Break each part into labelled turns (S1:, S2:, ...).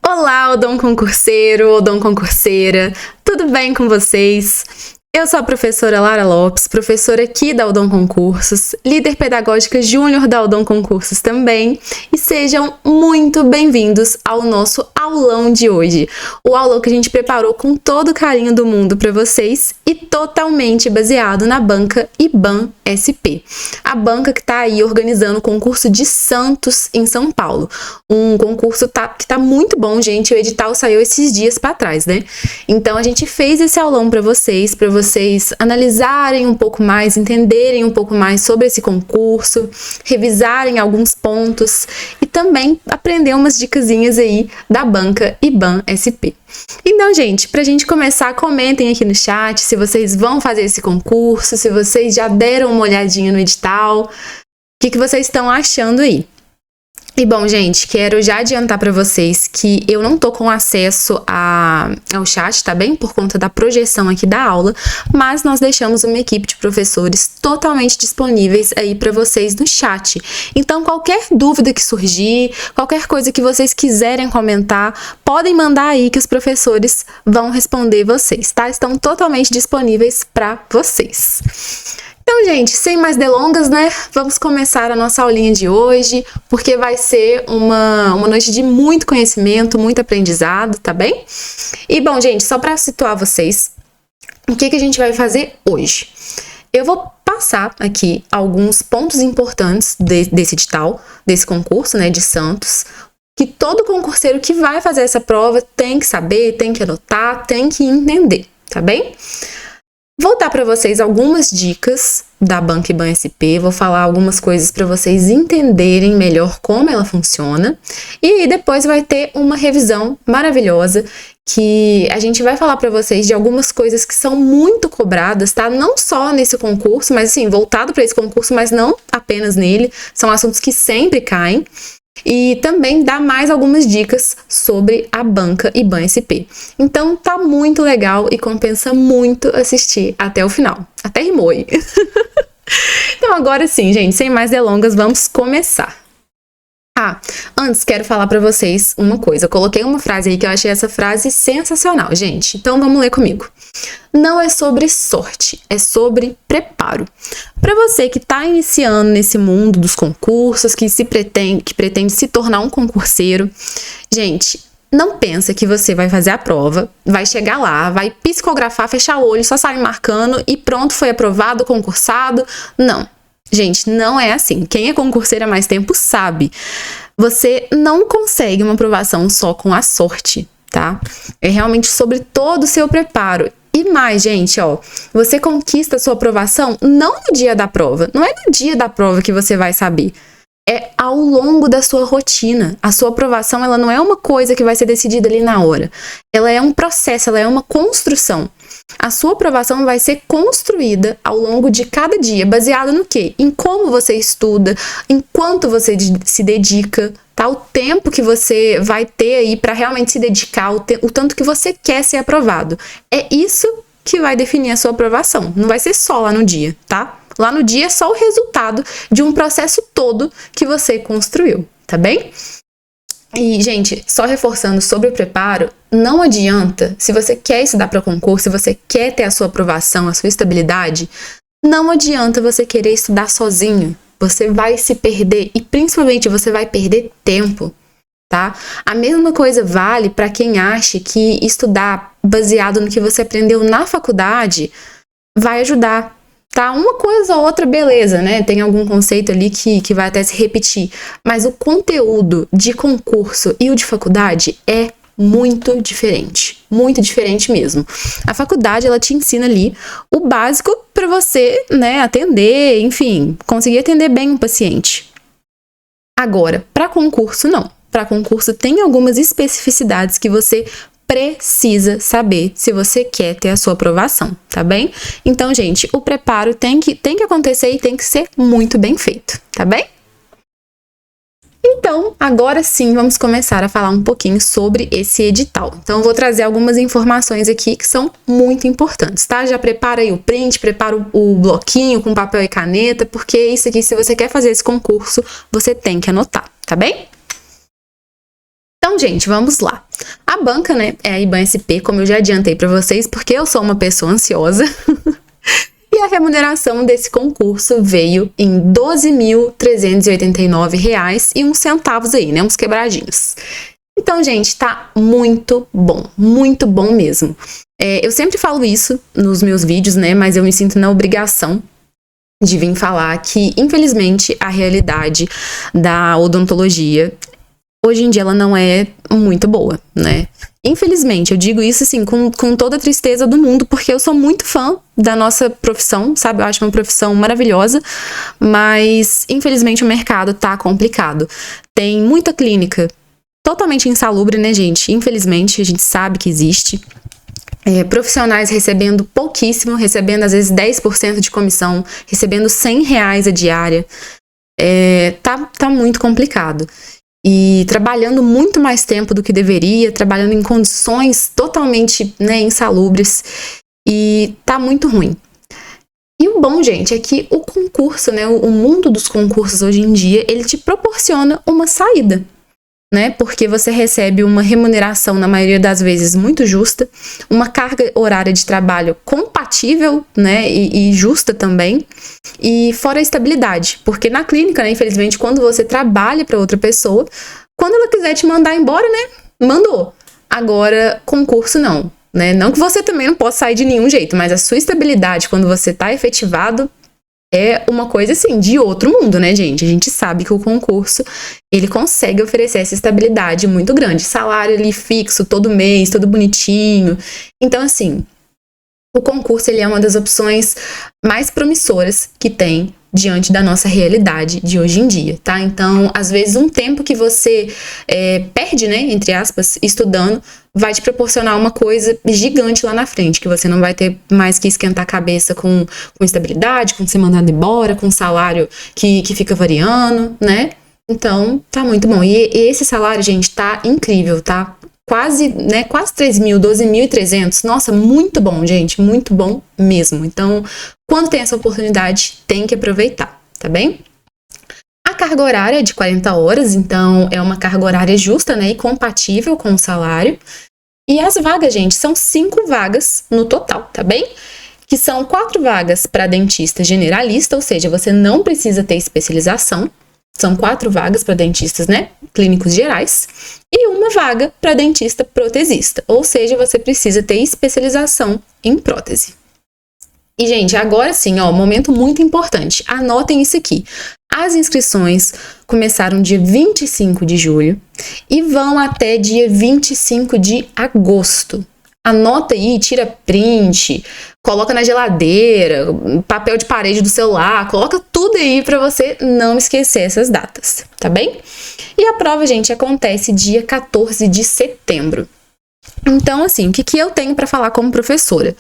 S1: Olá, Odon concurseiro, Odon concurseira, tudo bem com vocês? Eu sou a professora Lara Lopes, professora aqui da Odon Concursos, líder pedagógica júnior da Odon Concursos também, e sejam muito bem-vindos ao nosso aulão de hoje. O aulão que a gente preparou com todo o carinho do mundo para vocês e totalmente baseado na banca IBAN-SP. A banca que está aí organizando o concurso de Santos em São Paulo. Um concurso que tá muito bom, gente. O edital saiu esses dias para trás, né? Então a gente fez esse aulão para vocês analisarem um pouco mais, entenderem um pouco mais sobre esse concurso, revisarem alguns pontos e também aprender umas dicasinhas aí da banca IBAN-SP. Então, gente, pra gente começar, comentem aqui no chat se vocês vão fazer esse concurso, se vocês já deram uma olhadinha no edital, o que vocês estão achando aí. E bom, gente, quero já adiantar para vocês que eu não tô com acesso ao chat, tá bem? Por conta da projeção aqui da aula, mas nós deixamos uma equipe de professores totalmente disponíveis aí para vocês no chat. Então, qualquer dúvida que surgir, qualquer coisa que vocês quiserem comentar, podem mandar aí que os professores vão responder vocês, tá? Estão totalmente disponíveis para vocês. Então, gente, sem mais delongas, né? Vamos começar a nossa aulinha de hoje, porque vai ser uma noite de muito conhecimento, muito aprendizado, tá bem? E, bom, gente, só para situar vocês, o que a gente vai fazer hoje? Eu vou passar aqui alguns pontos importantes desse edital, desse concurso, né, de Santos, que todo concurseiro que vai fazer essa prova tem que saber, tem que anotar, tem que entender, tá bem? Vou dar para vocês algumas dicas da banca IBAN-SP, vou falar algumas coisas para vocês entenderem melhor como ela funciona, e aí depois vai ter uma revisão maravilhosa que a gente vai falar para vocês de algumas coisas que são muito cobradas, tá? Não só nesse concurso, mas assim, voltado para esse concurso, mas não apenas nele, são assuntos que sempre caem. E também dá mais algumas dicas sobre a banca IBAN-SP. Então tá muito legal e compensa muito assistir até o final. Até rimou aí. Então agora sim, gente, sem mais delongas, vamos começar. Antes quero falar para vocês uma coisa. Eu coloquei uma frase aí que eu achei essa frase sensacional, gente. Então vamos ler comigo. Não é sobre sorte, é sobre preparo. Para você que está iniciando nesse mundo dos concursos, que pretende se tornar um concurseiro, gente, não pensa que você vai fazer a prova, vai chegar lá, vai psicografar, fechar o olho, só sair marcando e pronto, foi aprovado, concursado. Não. Gente, não é assim. Quem é concurseiro há mais tempo sabe. Você não consegue uma aprovação só com a sorte, tá? É realmente sobre todo o seu preparo. E mais, gente, você conquista a sua aprovação não no dia da prova. Não é no dia da prova que você vai saber. É ao longo da sua rotina. A sua aprovação, ela não é uma coisa que vai ser decidida ali na hora. Ela é um processo, ela é uma construção. A sua aprovação vai ser construída ao longo de cada dia, baseado no quê? Em como você estuda, em quanto você se dedica, tá? O tempo que você vai ter aí para realmente se dedicar, o tanto que você quer ser aprovado. É isso que vai definir a sua aprovação. Não vai ser só lá no dia, tá? Lá no dia é só o resultado de um processo todo que você construiu, tá bem? E, gente, só reforçando sobre o preparo, não adianta, se você quer estudar para concurso, se você quer ter a sua aprovação, a sua estabilidade, não adianta você querer estudar sozinho. Você vai se perder e, principalmente, você vai perder tempo, tá? A mesma coisa vale para quem acha que estudar baseado no que você aprendeu na faculdade vai ajudar. Tá, uma coisa ou outra, beleza, né? Tem algum conceito ali que vai até se repetir. Mas o conteúdo de concurso e o de faculdade é muito diferente mesmo. A faculdade, ela te ensina ali o básico para você, né, atender, enfim, conseguir atender bem um paciente. Agora, para concurso, não. Para concurso tem algumas especificidades que você precisa saber se você quer ter a sua aprovação, tá bem? Então, gente, o preparo tem que acontecer e tem que ser muito bem feito, tá bem? Então, agora sim, vamos começar a falar um pouquinho sobre esse edital. Então, eu vou trazer algumas informações aqui que são muito importantes, tá? Já prepara aí o print, prepara o bloquinho com papel e caneta, porque isso aqui, se você quer fazer esse concurso, você tem que anotar, tá bem? Então, gente, vamos lá. A banca, né, é a IBAN-SP, como eu já adiantei para vocês, porque eu sou uma pessoa ansiosa. E a remuneração desse concurso veio em R$ 12.389,01 aí, né, uns quebradinhos. Então, gente, tá muito bom mesmo. Eu sempre falo isso nos meus vídeos, né, mas eu me sinto na obrigação de vir falar que, infelizmente, a realidade da odontologia, hoje em dia, ela não é muito boa, né? Infelizmente, eu digo isso, assim, com toda a tristeza do mundo, porque eu sou muito fã da nossa profissão, sabe? Eu acho uma profissão maravilhosa, mas, infelizmente, o mercado tá complicado. Tem muita clínica totalmente insalubre, né, gente? Infelizmente, a gente sabe que existe. Profissionais recebendo pouquíssimo, recebendo às vezes 10% de comissão, recebendo R$100 a diária. Tá muito complicado. E trabalhando muito mais tempo do que deveria, trabalhando em condições totalmente, né, insalubres. E tá muito ruim. E o bom, gente, é que o concurso, né, o mundo dos concursos hoje em dia, ele te proporciona uma saída, né? Porque você recebe uma remuneração, na maioria das vezes, muito justa, uma carga horária de trabalho compatível, né? E justa também, e fora a estabilidade. Porque na clínica, né, infelizmente, quando você trabalha para outra pessoa, quando ela quiser te mandar embora, né? Mandou. Agora, concurso não, né? Não que você também não possa sair de nenhum jeito, mas a sua estabilidade, quando você tá efetivado, é uma coisa, assim, de outro mundo, né, gente? A gente sabe que o concurso, ele consegue oferecer essa estabilidade muito grande. Salário ali fixo, todo mês, todo bonitinho. Então, assim, o concurso, ele é uma das opções mais promissoras que tem diante da nossa realidade de hoje em dia, tá? Então, às vezes, um tempo que você perde, né, entre aspas, estudando, vai te proporcionar uma coisa gigante lá na frente, que você não vai ter mais que esquentar a cabeça com estabilidade, com ser mandado embora, com salário que fica variando, né? Então, tá muito bom. E esse salário, gente, tá incrível, tá? Quase 3.000, 12.300. Nossa, muito bom, gente, muito bom mesmo. Então, quando tem essa oportunidade, tem que aproveitar, tá bem? A carga horária é de 40 horas, então é uma carga horária justa, né, e compatível com o salário. E as vagas, gente, são 5 vagas no total, tá bem? Que são 4 vagas para dentista generalista, ou seja, você não precisa ter especialização. São 4 vagas para dentistas, né, clínicos gerais, e 1 vaga para dentista protesista, ou seja, você precisa ter especialização em prótese. E, gente, agora sim, ó, momento muito importante. Anotem isso aqui. As inscrições começaram dia 25 de julho e vão até dia 25 de agosto. Anota aí, tira print, coloca na geladeira, papel de parede do celular, coloca tudo aí para você não esquecer essas datas, tá bem? E a prova, gente, acontece dia 14 de setembro. Então, assim, o que eu tenho para falar como professora?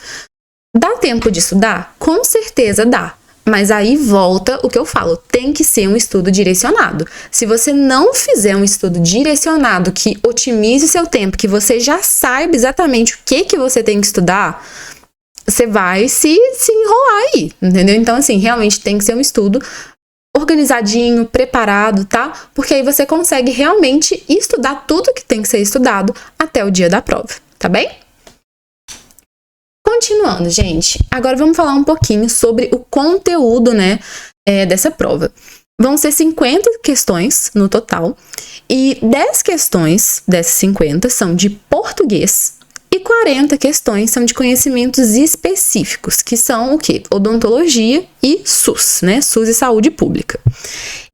S1: Dá tempo de estudar? Com certeza dá. Mas aí volta o que eu falo, tem que ser um estudo direcionado. Se você não fizer um estudo direcionado que otimize seu tempo, que você já saiba exatamente o que você tem que estudar, você vai se enrolar aí, entendeu? Então, assim, realmente tem que ser um estudo organizadinho, preparado, tá? Porque aí você consegue realmente estudar tudo que tem que ser estudado até o dia da prova, tá bem? Continuando, gente, agora vamos falar um pouquinho sobre o conteúdo, né, dessa prova. Vão ser 50 questões no total e 10 questões dessas 50 são de português e 40 questões são de conhecimentos específicos, que são o quê? Odontologia e SUS, né, SUS e saúde pública.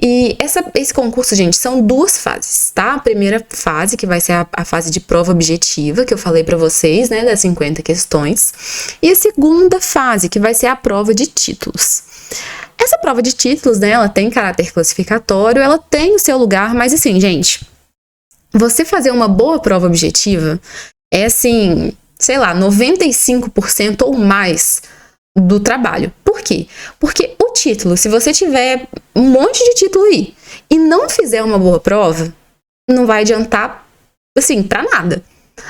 S1: E esse concurso, gente, são 2 fases, tá? A primeira fase, que vai ser a fase de prova objetiva, que eu falei pra vocês, né, das 50 questões. E a segunda fase, que vai ser a prova de títulos. Essa prova de títulos, né, ela tem caráter classificatório, ela tem o seu lugar, mas assim, gente, você fazer uma boa prova objetiva é assim, sei lá, 95% ou mais do trabalho. Por quê? Porque o título, se você tiver um monte de título aí e não fizer uma boa prova, não vai adiantar, assim, pra nada.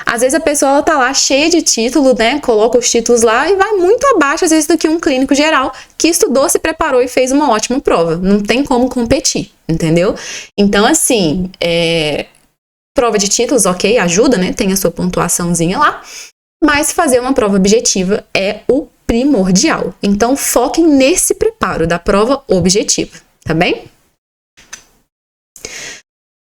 S1: Às vezes a pessoa, ela tá lá cheia de título, né, coloca os títulos lá e vai muito abaixo, às vezes, do que um clínico geral que estudou, se preparou e fez uma ótima prova. Não tem como competir, entendeu? Então, assim, Prova de títulos, ok, ajuda, né? Tem a sua pontuaçãozinha lá. Mas fazer uma prova objetiva é o primordial. Então, foquem nesse preparo da prova objetiva, tá bem?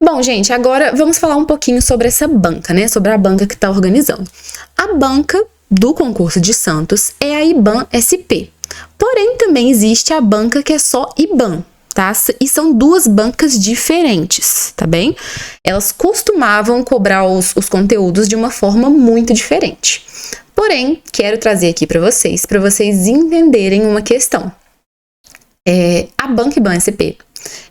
S1: Bom, gente, agora vamos falar um pouquinho sobre essa banca, né? Sobre a banca que está organizando. A banca do concurso de Santos é a IBAN-SP. Porém, também existe a banca que é só IBAN, tá? E são duas bancas diferentes, tá bem? Elas costumavam cobrar os conteúdos de uma forma muito diferente. Porém, quero trazer aqui para vocês entenderem uma questão. A banca IBAN-SP,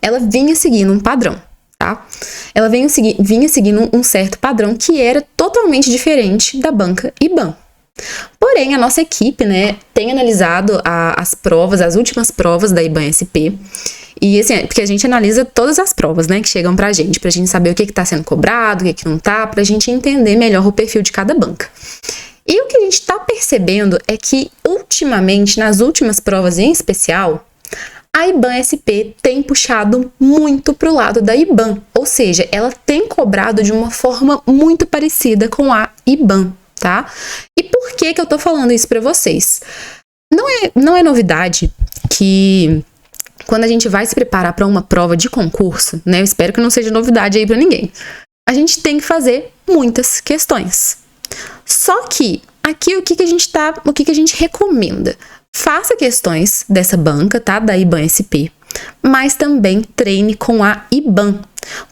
S1: ela vinha seguindo um padrão. Tá? Ela vinha seguindo um certo padrão que era totalmente diferente da banca IBAN. Porém, a nossa equipe, né, tem analisado as últimas provas da IBAN-SP, e assim, porque a gente analisa todas as provas, né, que chegam pra gente saber o que está sendo cobrado, o que não tá, pra gente entender melhor o perfil de cada banca. E o que a gente está percebendo é que, ultimamente, nas últimas provas em especial, a IBAN-SP tem puxado muito para o lado da IBAN, ou seja, ela tem cobrado de uma forma muito parecida com a IBAN, tá? E por que eu tô falando isso para vocês? Não é novidade que quando a gente vai se preparar para uma prova de concurso, né? Eu espero que não seja novidade aí para ninguém. A gente tem que fazer muitas questões. Só que aqui o que a gente recomenda? Faça questões dessa banca, tá? Da IBAN-SP, mas também treine com a IBAN,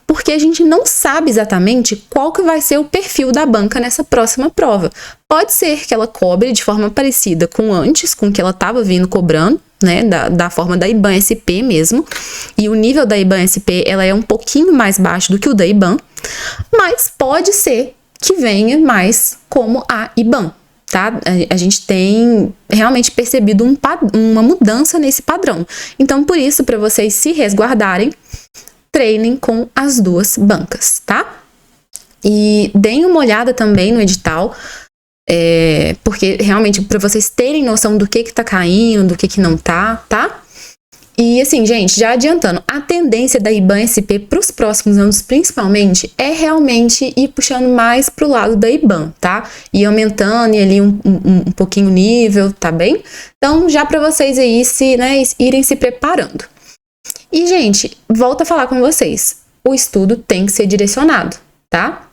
S1: porque a gente não sabe exatamente qual que vai ser o perfil da banca nessa próxima prova. Pode ser que ela cobre de forma parecida com antes, com o que ela estava vindo cobrando, né? Da forma da IBAN-SP mesmo, e o nível da IBAN-SP ela é um pouquinho mais baixo do que o da IBAN, mas pode ser que venha mais como a IBAN. Tá? A gente tem realmente percebido uma mudança nesse padrão. Então, por isso, para vocês se resguardarem, treinem com as duas bancas, tá? E deem uma olhada também no edital, porque realmente, para vocês terem noção do que tá caindo, do que não tá? E assim, gente, já adiantando, a tendência da IBAN-SP para os próximos anos, principalmente, é realmente ir puxando mais para o lado da IBAN, tá? E aumentando ali um pouquinho o nível, tá bem? Então, já para vocês aí irem se preparando. E, gente, volto a falar com vocês, o estudo tem que ser direcionado, tá?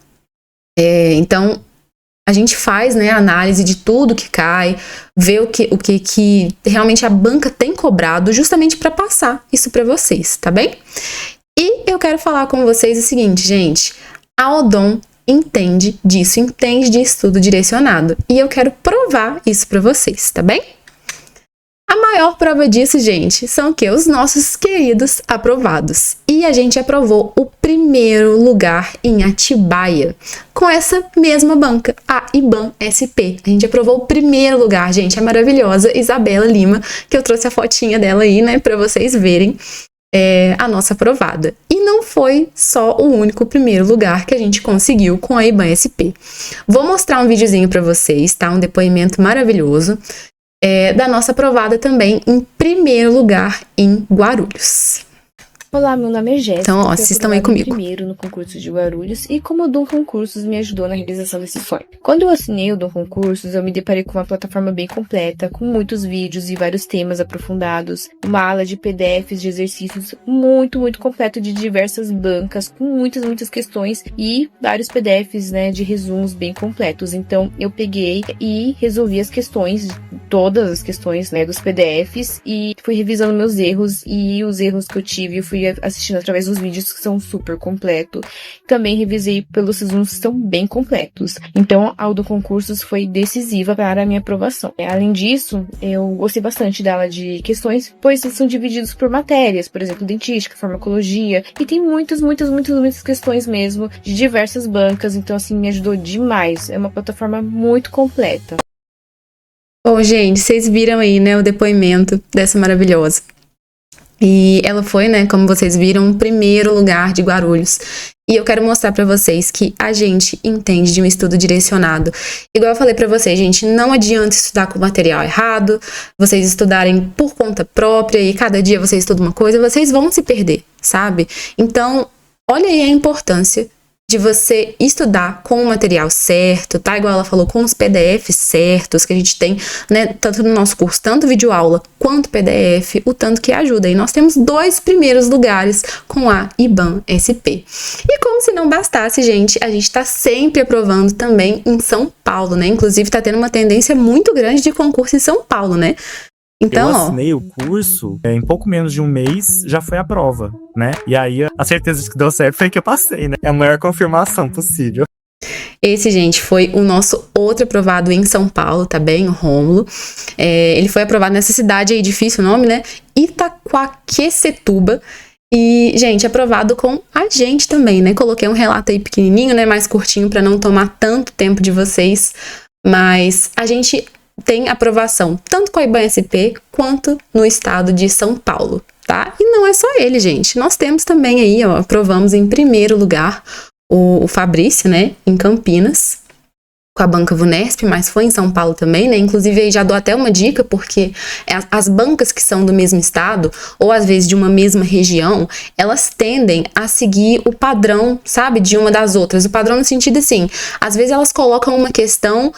S1: Então, a gente faz, né, a análise de tudo que cai, vê o que realmente a banca tem cobrado, justamente para passar isso para vocês, tá bem? E eu quero falar com vocês o seguinte, gente, a Odon entende de estudo direcionado, e eu quero provar isso para vocês, tá bem? A maior prova disso, gente, são os nossos queridos aprovados. E a gente aprovou o primeiro lugar em Atibaia, com essa mesma banca, a IBAN-SP. A gente aprovou o primeiro lugar, gente, a maravilhosa Isabela Lima, que eu trouxe a fotinha dela aí, né, para vocês verem a nossa aprovada. E não foi só o único primeiro lugar que a gente conseguiu com a IBAN-SP. Vou mostrar um videozinho para vocês, tá? Um depoimento maravilhoso. Da nossa aprovada também em primeiro lugar em Guarulhos.
S2: Olá, meu nome é Jéssica.
S1: Então, assistam aí comigo.
S2: Primeiro no concurso de Guarulhos e como o Dom Concursos me ajudou na realização desse sonho. Quando eu assinei o Dom Concursos, eu me deparei com uma plataforma bem completa, com muitos vídeos e vários temas aprofundados, uma ala de PDFs de exercícios muito completo de diversas bancas, com muitas questões e vários PDFs, né, de resumos bem completos. Então, eu peguei e resolvi as questões, todas as questões, né, dos PDFs e fui revisando meus erros e os erros que eu tive, eu fui assistindo através dos vídeos que são super completos. Também revisei pelos resumos que são bem completos. Então, a do Concursos foi decisiva para a minha aprovação. Além disso, eu gostei bastante da aula de questões, pois são divididos por matérias, por exemplo, dentística, farmacologia, e tem muitas questões mesmo, de diversas bancas, então assim, me ajudou demais. É uma plataforma muito completa.
S1: Bom, gente, vocês viram aí, né, o depoimento dessa maravilhosa. E ela foi, né, como vocês viram, o primeiro lugar de Guarulhos. E eu quero mostrar pra vocês que a gente entende de um estudo direcionado. Igual eu falei pra vocês, gente, não adianta estudar com material errado, vocês estudarem por conta própria e cada dia você estuda uma coisa, vocês vão se perder, sabe? Então, olha aí a importância de você estudar com o material certo, tá? Igual ela falou, com os PDFs certos que a gente tem, né? Tanto no nosso curso, tanto videoaula quanto PDF, o tanto que ajuda. E nós temos 2 primeiros lugares com a IBAN-SP. E como se não bastasse, gente, a gente tá sempre aprovando também em São Paulo, né? Inclusive, tá tendo uma tendência muito grande de concurso em São Paulo, né? Então,
S3: eu assinei o curso, em pouco menos de um mês já foi a prova, né? E aí a certeza de que deu certo foi que eu passei, né? É a maior confirmação possível.
S1: Esse, gente, foi o nosso outro aprovado em São Paulo, tá bem? O Rômulo. Ele foi aprovado nessa cidade aí, difícil o nome, né? Itaquaquecetuba. E, gente, aprovado com a gente também, né? Coloquei um relato aí pequenininho, né? Mais curtinho pra não tomar tanto tempo de vocês. Mas a gente tem aprovação tanto com a IBAN-SP quanto no estado de São Paulo, tá? E não é só ele, gente. Nós temos também aí, ó, aprovamos em primeiro lugar o Fabrício, né, em Campinas, com a banca Vunesp, mas foi em São Paulo também, né? Inclusive aí já dou até uma dica, porque as bancas que são do mesmo estado, ou às vezes de uma mesma região, elas tendem a seguir o padrão, sabe, de uma das outras. O padrão no sentido assim, às vezes elas colocam uma questão,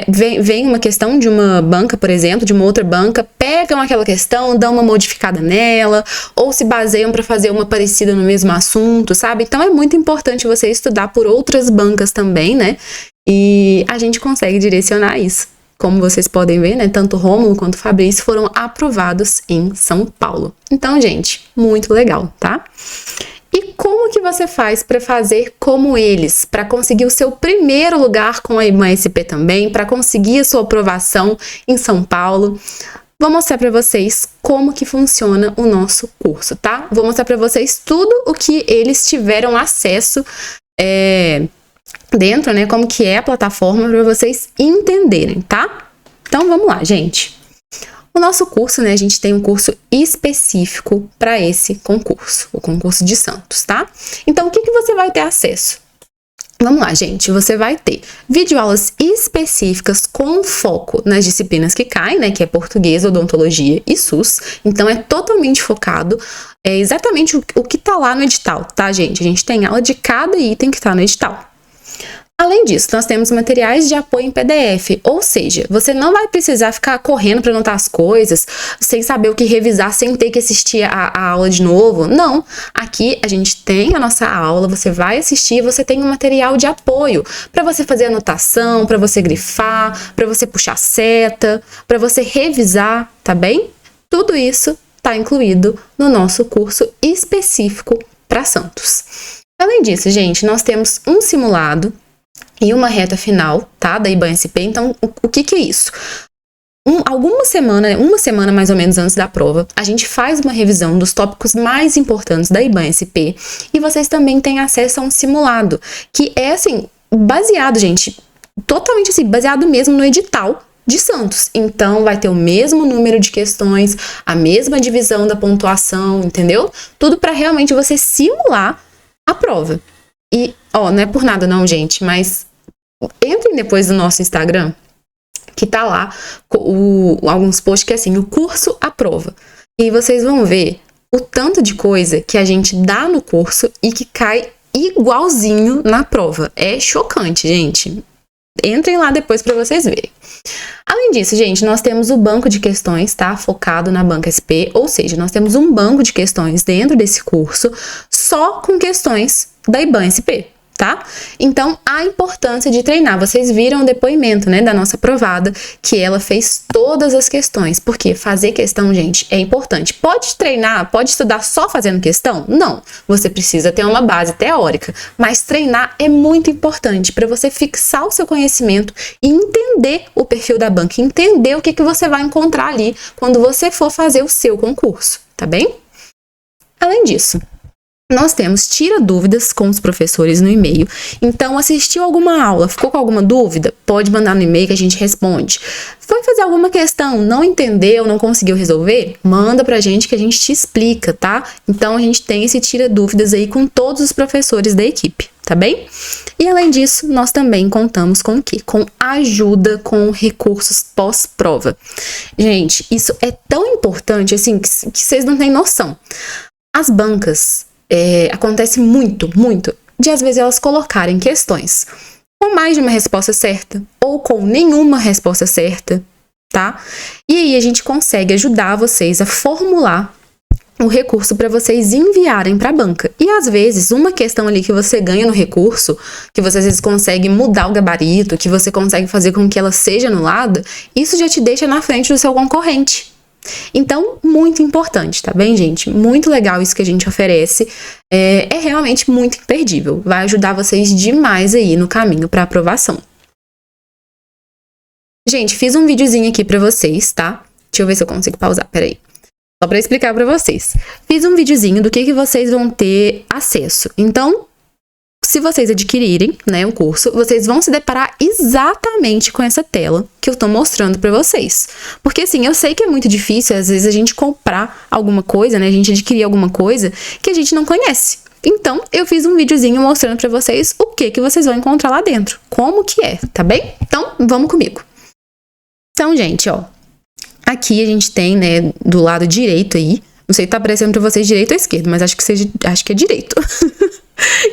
S1: vem uma questão de uma banca, por exemplo, de uma outra banca, pegam aquela questão, dão uma modificada nela, ou se baseiam para fazer uma parecida no mesmo assunto, sabe? Então é muito importante você estudar por outras bancas também, né? E a gente consegue direcionar isso. Como vocês podem ver, né? Tanto o Rômulo quanto o Fabrício foram aprovados em São Paulo. Então, gente, muito legal, tá? E como que você faz para fazer como eles? Para conseguir o seu primeiro lugar com a IBAN-SP também, para conseguir a sua aprovação em São Paulo? Vou mostrar para vocês como que funciona o nosso curso, tá? Vou mostrar para vocês tudo o que eles tiveram acesso dentro, né, como que é a plataforma para vocês entenderem, tá? Então, vamos lá, gente. O nosso curso, né, a gente tem um curso específico para esse concurso, o concurso de Santos, tá? Então, o que você vai ter acesso? Vamos lá, gente, você vai ter videoaulas específicas com foco nas disciplinas que caem, né, que é português, odontologia e SUS. Então, é totalmente focado, é exatamente o que tá lá no edital, tá, gente? A gente tem aula de cada item que tá no edital. Além disso, nós temos materiais de apoio em PDF, ou seja, você não vai precisar ficar correndo para anotar as coisas, sem saber o que revisar, sem ter que assistir a aula de novo. Não, aqui a gente tem a nossa aula, você vai assistir, você tem um material de apoio para você fazer anotação, para você grifar, para você puxar seta, para você revisar, tá bem? Tudo isso está incluído no nosso curso específico para Santos. Além disso, gente, nós temos um simulado e uma reta final, tá, da IBAN-SP. Então, o que é isso? Uma semana mais ou menos antes da prova, a gente faz uma revisão dos tópicos mais importantes da IBAN-SP e vocês também têm acesso a um simulado, que é, assim, baseado, gente, totalmente assim, baseado mesmo no edital de Santos. Então, vai ter o mesmo número de questões, a mesma divisão da pontuação, entendeu? Tudo para realmente você simular a prova. E, ó, não é por nada não, gente, mas entrem depois no nosso Instagram, que tá lá alguns posts que é assim, o curso à prova. E vocês vão ver o tanto de coisa que a gente dá no curso e que cai igualzinho na prova. É chocante, gente. Entrem lá depois para vocês verem. Além disso, gente, nós temos o banco de questões, tá? Focado na banca SP, ou seja, nós temos um banco de questões dentro desse curso só com questões da IBAN-SP, tá? Então, a importância de treinar. Vocês viram o depoimento, né, da nossa aprovada, que ela fez todas as questões, porque fazer questão, gente, é importante. Pode treinar, pode estudar só fazendo questão? Não. Você precisa ter uma base teórica, mas treinar é muito importante para você fixar o seu conhecimento e entender o perfil da banca, entender o que você vai encontrar ali quando você for fazer o seu concurso, tá bem? Além disso, nós temos tira dúvidas com os professores no e-mail. Então, assistiu alguma aula, ficou com alguma dúvida? Pode mandar no e-mail que a gente responde. Foi fazer alguma questão, não entendeu, não conseguiu resolver? Manda pra gente que a gente te explica, tá? Então, a gente tem esse tira dúvidas aí com todos os professores da equipe, tá bem? E além disso, nós também contamos com o quê? Com ajuda com recursos pós-prova. Gente, isso é tão importante, assim, que vocês não têm noção. As bancas... acontece muito, de às vezes elas colocarem questões com mais de uma resposta certa ou com nenhuma resposta certa, tá? E aí a gente consegue ajudar vocês a formular o recurso para vocês enviarem para a banca. E às vezes, uma questão ali que você ganha no recurso, que você às vezes consegue mudar o gabarito, que você consegue fazer com que ela seja anulada, isso já te deixa na frente do seu concorrente. Então, muito importante, tá bem, gente? Muito legal isso que a gente oferece. É realmente muito imperdível. Vai ajudar vocês demais aí no caminho para aprovação. Gente, fiz um videozinho aqui para vocês, tá? Deixa eu ver se eu consigo pausar, peraí. Só para explicar para vocês. Fiz um videozinho do que vocês vão ter acesso. Então, se vocês adquirirem, né, o curso, vocês vão se deparar exatamente com essa tela que eu tô mostrando para vocês. Porque assim, eu sei que é muito difícil, às vezes, a gente comprar alguma coisa, né, a gente adquirir alguma coisa que a gente não conhece. Então, eu fiz um videozinho mostrando para vocês o que vocês vão encontrar lá dentro. Como que é, tá bem? Então, vamos comigo. Então, gente, ó. Aqui a gente tem, né, do lado direito aí, não sei se tá aparecendo pra vocês direito ou esquerdo, mas acho que é direito.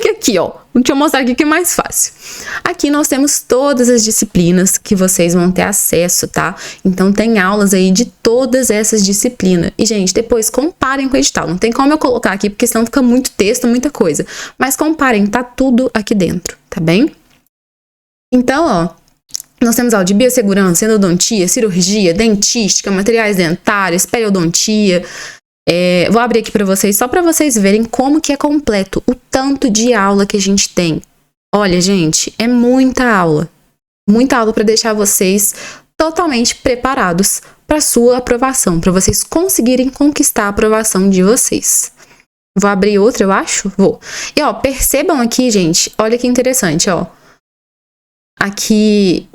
S1: Que aqui, ó, deixa eu mostrar aqui que é mais fácil. Aqui nós temos todas as disciplinas que vocês vão ter acesso, tá? Então tem aulas aí de todas essas disciplinas. E, gente, depois comparem com o edital. Não tem como eu colocar aqui, porque senão fica muito texto, muita coisa. Mas comparem, tá tudo aqui dentro, tá bem? Então, ó, nós temos aula de biossegurança, endodontia, cirurgia, dentística, materiais dentários, periodontia. Vou abrir aqui para vocês, só para vocês verem como que é completo o tanto de aula que a gente tem. Olha, gente, é muita aula para deixar vocês totalmente preparados para sua aprovação, para vocês conseguirem conquistar a aprovação de vocês. Vou abrir outra, eu acho? Vou. E, ó, percebam aqui, gente, olha que interessante, ó. Aqui,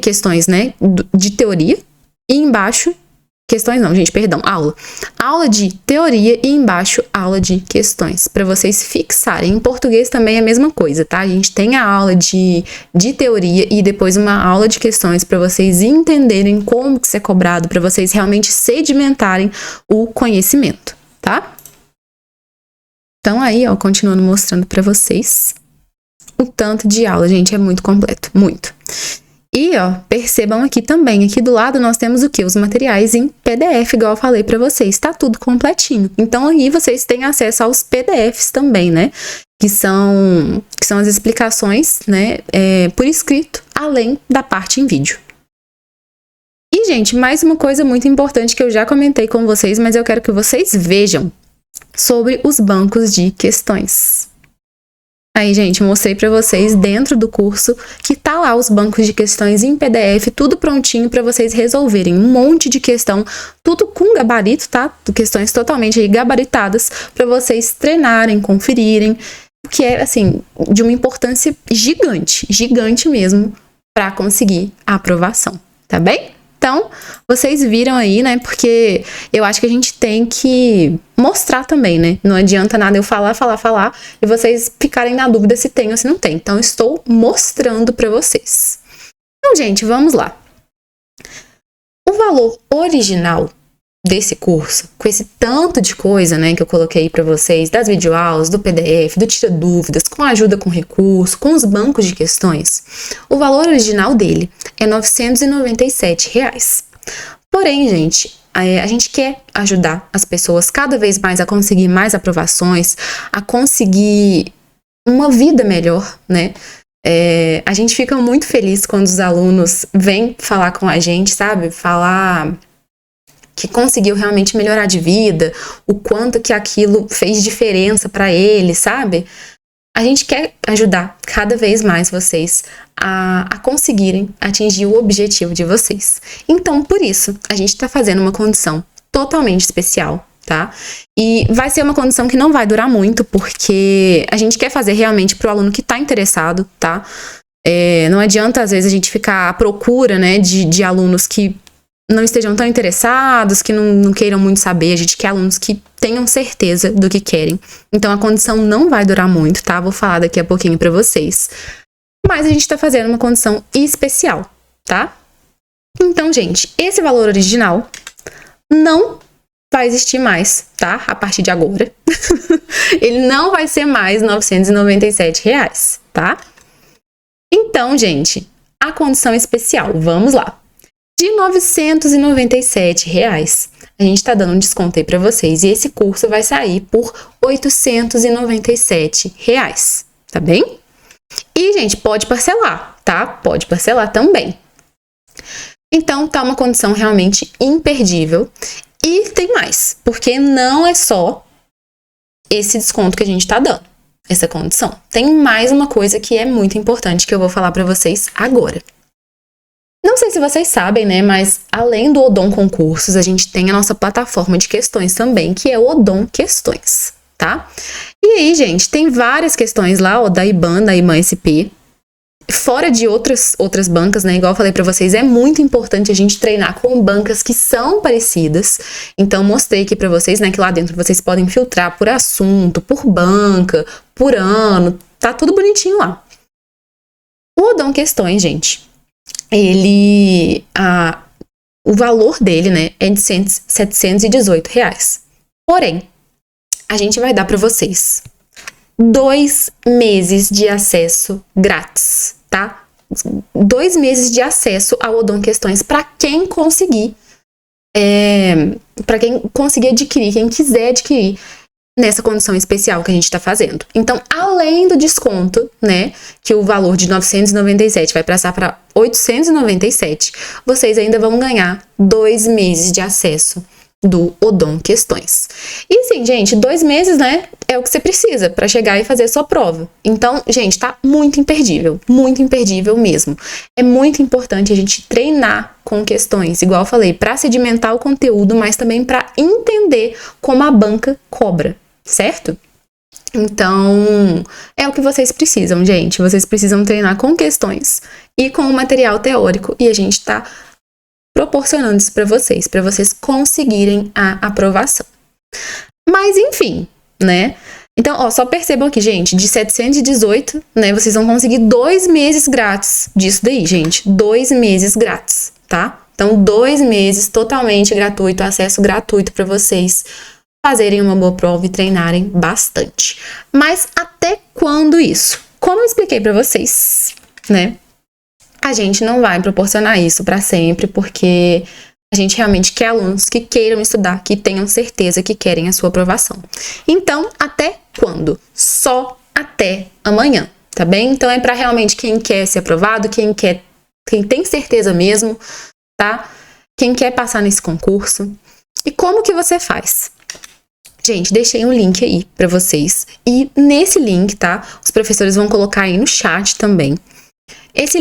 S1: questões, né, de teoria, e embaixo, questões não, gente, perdão, aula. Aula de teoria e embaixo, aula de questões, para vocês fixarem. Em português também é a mesma coisa, tá? A gente tem a aula de teoria e depois uma aula de questões para vocês entenderem como que isso é cobrado, para vocês realmente sedimentarem o conhecimento, tá? Então aí, ó, continuando mostrando para vocês. O tanto de aula, gente, é muito completo, muito. E, ó, percebam aqui também, aqui do lado nós temos o quê? Os materiais em PDF, igual eu falei pra vocês, tá tudo completinho. Então, aí vocês têm acesso aos PDFs também, né? Que são as explicações, né, por escrito, além da parte em vídeo. E, gente, mais uma coisa muito importante que eu já comentei com vocês, mas eu quero que vocês vejam sobre os bancos de questões. Aí, gente, mostrei pra vocês dentro do curso que tá lá os bancos de questões em PDF, tudo prontinho pra vocês resolverem. Um monte de questão, tudo com gabarito, tá? Questões totalmente aí gabaritadas pra vocês treinarem, conferirem, que é, assim, de uma importância gigante, gigante mesmo, pra conseguir a aprovação, tá bem? Então, vocês viram aí, né? Porque eu acho que a gente tem que mostrar também, né? Não adianta nada eu falar e vocês ficarem na dúvida se tem ou se não tem. Então, eu estou mostrando para vocês. Então, gente, vamos lá. O valor original desse curso, com esse tanto de coisa, né, que eu coloquei para vocês, das videoaulas, do PDF, do Tira Dúvidas, com ajuda com recurso, com os bancos de questões, o valor original dele é R$ 997. Porém, gente, a gente quer ajudar as pessoas cada vez mais a conseguir mais aprovações, a conseguir uma vida melhor, né? A gente fica muito feliz quando os alunos vêm falar com a gente, sabe? Falar que conseguiu realmente melhorar de vida, o quanto que aquilo fez diferença para ele, sabe? A gente quer ajudar cada vez mais vocês a conseguirem atingir o objetivo de vocês. Então, por isso, a gente tá fazendo uma condição totalmente especial, tá? E vai ser uma condição que não vai durar muito, porque a gente quer fazer realmente pro aluno que tá interessado, tá? Não adianta, às vezes, a gente ficar à procura, né, de alunos que não estejam tão interessados, que não queiram muito saber. A gente quer alunos que tenham certeza do que querem. Então, a condição não vai durar muito, tá? Vou falar daqui a pouquinho pra vocês. Mas a gente tá fazendo uma condição especial, tá? Então, gente, esse valor original não vai existir mais, tá? A partir de agora. Ele não vai ser mais R$ 997, tá? Então, gente, a condição especial, vamos lá. De R$ 997, a gente tá dando um desconto aí pra vocês. E esse curso vai sair por R$ 897, tá bem? E, gente, pode parcelar, tá? Pode parcelar também. Então, tá uma condição realmente imperdível. E tem mais, porque não é só esse desconto que a gente tá dando, essa condição. Tem mais uma coisa que é muito importante que eu vou falar pra vocês agora. Não sei se vocês sabem, né, mas além do Odon Concursos, a gente tem a nossa plataforma de questões também, que é o Odon Questões, tá? E aí, gente, tem várias questões lá, ó, da IBAN SP, fora de outras bancas, né, igual eu falei pra vocês, é muito importante a gente treinar com bancas que são parecidas. Então, mostrei aqui pra vocês, né, que lá dentro vocês podem filtrar por assunto, por banca, por ano, tá tudo bonitinho lá. O Odon Questões, gente, o valor dele, né, é de R$ 718. Porém, a gente vai dar para vocês 2 meses de acesso grátis, tá? 2 meses de acesso ao Odon Questões para quem conseguir, adquirir, quem quiser adquirir nessa condição especial que a gente está fazendo. Então, além do desconto, né, que o valor de 997 vai passar para 897, vocês ainda vão ganhar 2 meses de acesso do Odon Questões. E sim, gente, 2 meses, né, é o que você precisa para chegar e fazer a sua prova. Então, gente, tá muito imperdível mesmo. É muito importante a gente treinar com questões, igual eu falei, para sedimentar o conteúdo, mas também para entender como a banca cobra, certo? Então, é o que vocês precisam, gente. Vocês precisam treinar com questões e com o material teórico, e a gente tá proporcionando isso para vocês conseguirem a aprovação. Mas, enfim, né? Então, ó, só percebam aqui, gente, de 718, né, vocês vão conseguir 2 meses grátis disso daí, gente. 2 meses grátis, tá? Então, 2 meses totalmente gratuito, acesso gratuito para vocês fazerem uma boa prova e treinarem bastante. Mas até quando isso? Como eu expliquei para vocês, né? A gente não vai proporcionar isso para sempre, porque a gente realmente quer alunos que queiram estudar, que tenham certeza que querem a sua aprovação. Então, até quando? Só até amanhã, tá bem? Então, é para realmente quem quer ser aprovado, quem tem certeza mesmo, tá? Quem quer passar nesse concurso. E como que você faz? Gente, deixei um link aí para vocês. E nesse link, tá? Os professores vão colocar aí no chat também. Esse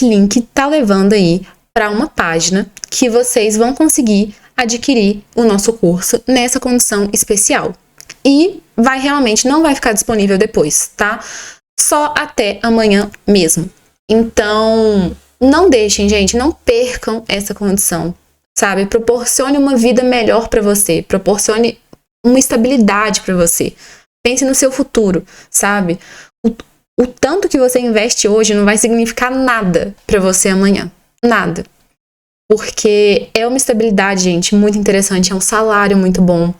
S1: link tá levando aí para uma página que vocês vão conseguir adquirir o nosso curso nessa condição especial. E não vai ficar disponível depois, tá? Só até amanhã mesmo. Então, não deixem, gente, não percam essa condição, sabe? Proporcione uma vida melhor para você, proporcione uma estabilidade para você. Pense no seu futuro, sabe? O tanto que você investe hoje não vai significar nada para você amanhã. Nada. Porque é uma estabilidade, gente, muito interessante. É um salário muito bom.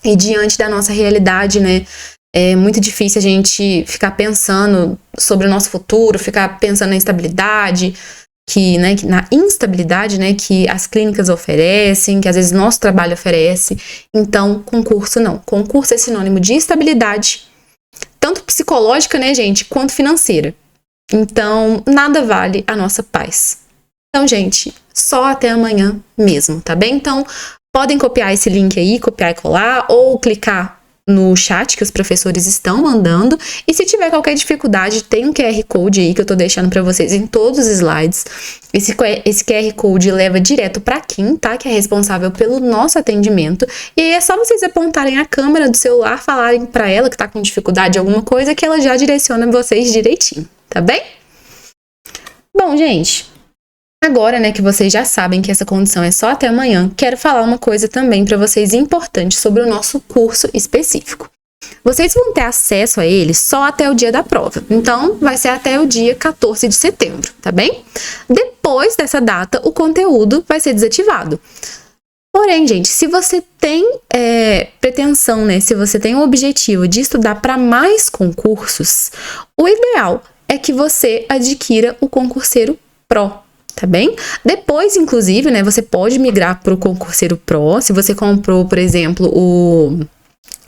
S1: E diante da nossa realidade, né? É muito difícil a gente ficar pensando sobre o nosso futuro, ficar pensando na instabilidade, na instabilidade, né, que as clínicas oferecem, que às vezes nosso trabalho oferece. Então, concurso não. Concurso é sinônimo de estabilidade, tanto psicológica, né, gente, quanto financeira. Então, nada vale a nossa paz. Então, gente, só até amanhã mesmo, tá bem? Então, podem copiar esse link aí, copiar e colar, ou clicar no chat que os professores estão mandando. E se tiver qualquer dificuldade, tem um QR Code aí que eu tô deixando para vocês em todos os slides. Esse QR Code leva direto para Kim, tá? Que é responsável pelo nosso atendimento. E aí é só vocês apontarem a câmera do celular, falarem para ela que tá com dificuldade em alguma coisa, que ela já direciona vocês direitinho, tá bem? Bom, gente, agora, né, que vocês já sabem que essa condição é só até amanhã, quero falar uma coisa também para vocês importante sobre o nosso curso específico. Vocês vão ter acesso a ele só até o dia da prova. Então, vai ser até o dia 14 de setembro, tá bem? Depois dessa data, o conteúdo vai ser desativado. Porém, gente, se você tem pretensão, né? Se você tem o objetivo de estudar para mais concursos, o ideal é que você adquira o Concurseiro Pro, tá bem? Depois, inclusive, né, você pode migrar para o Concurseiro Pro. Se você comprou, por exemplo,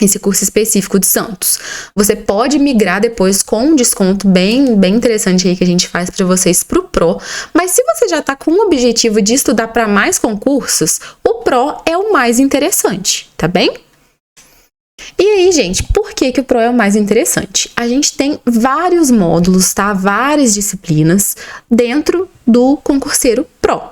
S1: esse curso específico de Santos, você pode migrar depois com um desconto bem interessante aí que a gente faz para vocês pro Pro. Mas se você já tá com o objetivo de estudar para mais concursos, o Pro é o mais interessante, tá bem? E aí, gente, por que o Pro é o mais interessante? A gente tem vários módulos, tá? Várias disciplinas dentro do Concurseiro Pro.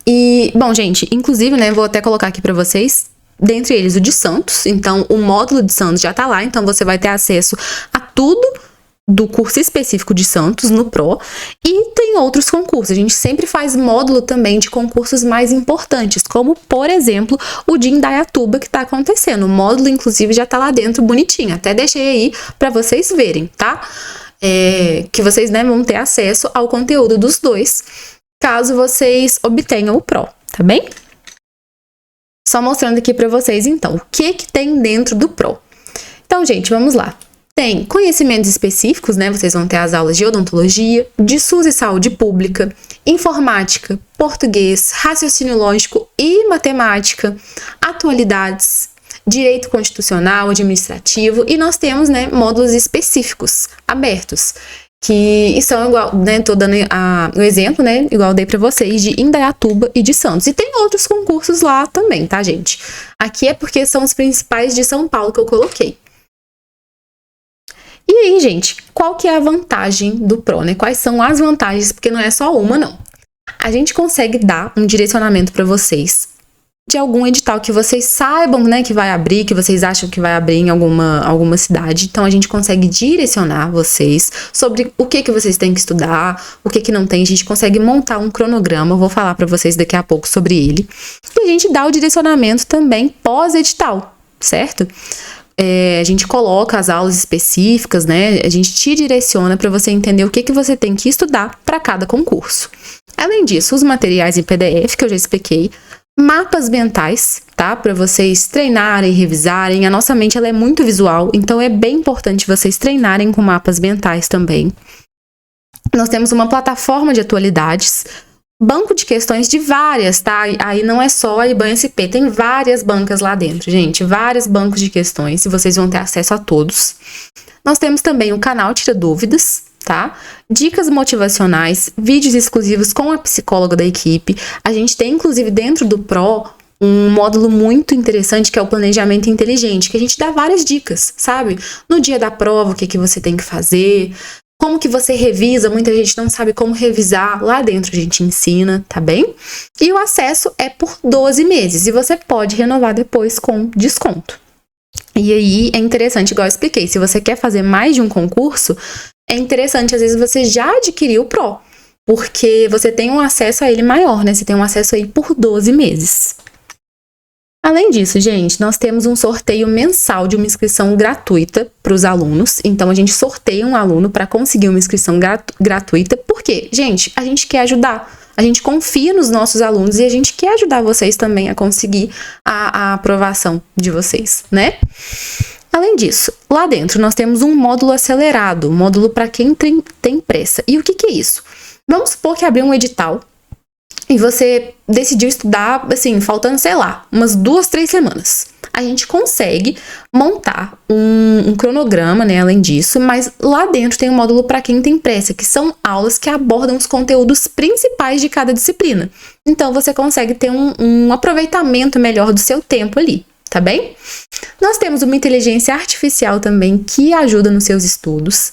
S1: E, bom, gente, inclusive, né, vou até colocar aqui para vocês, dentre eles o de Santos. Então, o módulo de Santos já tá lá, então você vai ter acesso a tudo do curso específico de Santos no Pro. E tem outros concursos. A gente sempre faz módulo também de concursos mais importantes, como, por exemplo, o de Indaiatuba que tá acontecendo. O módulo, inclusive, já tá lá dentro bonitinho. Até deixei aí para vocês verem, tá? Que vocês, né, vão ter acesso ao conteúdo dos dois, caso vocês obtenham o Pro, tá bem? Só mostrando aqui para vocês, então, o que tem dentro do Pro. Então, gente, vamos lá. Tem conhecimentos específicos, né? Vocês vão ter as aulas de odontologia, de SUS e saúde pública, informática, português, raciocínio lógico e matemática, atualidades, direito constitucional, administrativo, e nós temos, né, módulos específicos, abertos, que são igual, né, tô dando o exemplo, né, igual eu dei pra vocês, de Indaiatuba e de Santos. E tem outros concursos lá também, tá, gente? Aqui é porque são os principais de São Paulo que eu coloquei. E aí, gente, qual que é a vantagem do Pro, né? Quais são as vantagens? Porque não é só uma, não. A gente consegue dar um direcionamento pra vocês de algum edital que vocês saibam, né, que vai abrir, que vocês acham que vai abrir em alguma cidade. Então, a gente consegue direcionar vocês sobre o que vocês têm que estudar, o que não tem. A gente consegue montar um cronograma, eu vou falar para vocês daqui a pouco sobre ele. E a gente dá o direcionamento também pós-edital, certo? A gente coloca as aulas específicas, né? A gente te direciona para você entender o que você tem que estudar para cada concurso. Além disso, os materiais em PDF, que eu já expliquei, mapas mentais, tá? Para vocês treinarem, revisarem. A nossa mente, ela é muito visual, então é bem importante vocês treinarem com mapas mentais também. Nós temos uma plataforma de atualidades, banco de questões de várias, tá? Aí não é só a IBAN-SP, tem várias bancas lá dentro, gente. Vários bancos de questões, e vocês vão ter acesso a todos. Nós temos também o canal Tira Dúvidas, tá? Dicas motivacionais, vídeos exclusivos com a psicóloga da equipe. A gente tem, inclusive, dentro do Pro, um módulo muito interessante que é o planejamento inteligente, que a gente dá várias dicas, sabe? No dia da prova, o que você tem que fazer, como que você revisa, muita gente não sabe como revisar, lá dentro a gente ensina, tá bem? E o acesso é por 12 meses, e você pode renovar depois com desconto. E aí é interessante, igual eu expliquei, se você quer fazer mais de um concurso, é interessante, às vezes, você já adquiriu o Pro, porque você tem um acesso a ele maior, né? Você tem um acesso aí por 12 meses. Além disso, gente, nós temos um sorteio mensal de uma inscrição gratuita para os alunos. Então, a gente sorteia um aluno para conseguir uma inscrição gratuita. Por quê? Gente, a gente quer ajudar. A gente confia nos nossos alunos e a gente quer ajudar vocês também a conseguir a aprovação de vocês, né? Além disso, lá dentro nós temos um módulo acelerado, um módulo para quem tem pressa. E o que é isso? Vamos supor que abriu um edital e você decidiu estudar, assim, faltando, sei lá, umas 2, 3 semanas. A gente consegue montar um cronograma, né, além disso, mas lá dentro tem um módulo para quem tem pressa, que são aulas que abordam os conteúdos principais de cada disciplina. Então, você consegue ter um aproveitamento melhor do seu tempo ali. Tá bem? Nós temos uma inteligência artificial também que ajuda nos seus estudos.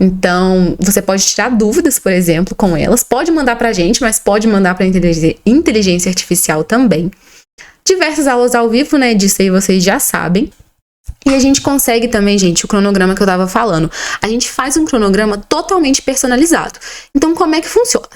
S1: Então, você pode tirar dúvidas, por exemplo, com elas. Pode mandar pra gente, mas pode mandar pra inteligência artificial também. Diversas aulas ao vivo, né? Disso aí vocês já sabem. E a gente consegue também, gente, o cronograma que eu tava falando. A gente faz um cronograma totalmente personalizado. Então, como é que funciona?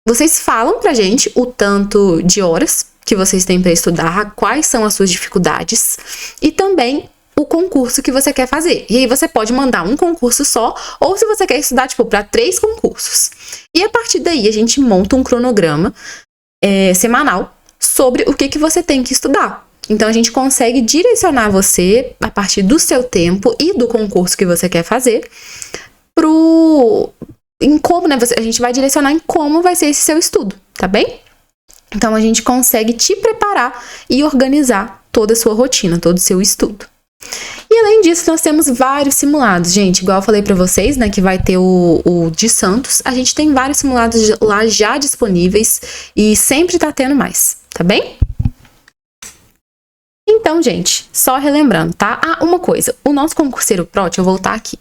S1: Vocês falam pra gente o tanto de horas que vocês têm para estudar, quais são as suas dificuldades e também o concurso que você quer fazer. E aí você pode mandar um concurso só, ou se você quer estudar, tipo, para 3 concursos. E a partir daí a gente monta um cronograma semanal, sobre o que você tem que estudar. Então, a gente consegue direcionar você, a partir do seu tempo e do concurso que você quer fazer, em como, né? A gente vai direcionar em como vai ser esse seu estudo, tá bem? Então, a gente consegue te preparar e organizar toda a sua rotina, todo o seu estudo. E além disso, nós temos vários simulados, gente. Igual eu falei pra vocês, né, que vai ter o de Santos. A gente tem vários simulados lá já disponíveis e sempre tá tendo mais, tá bem? Então, gente, só relembrando, tá? Ah, uma coisa. O nosso concurseiro Pro, deixa eu voltar aqui.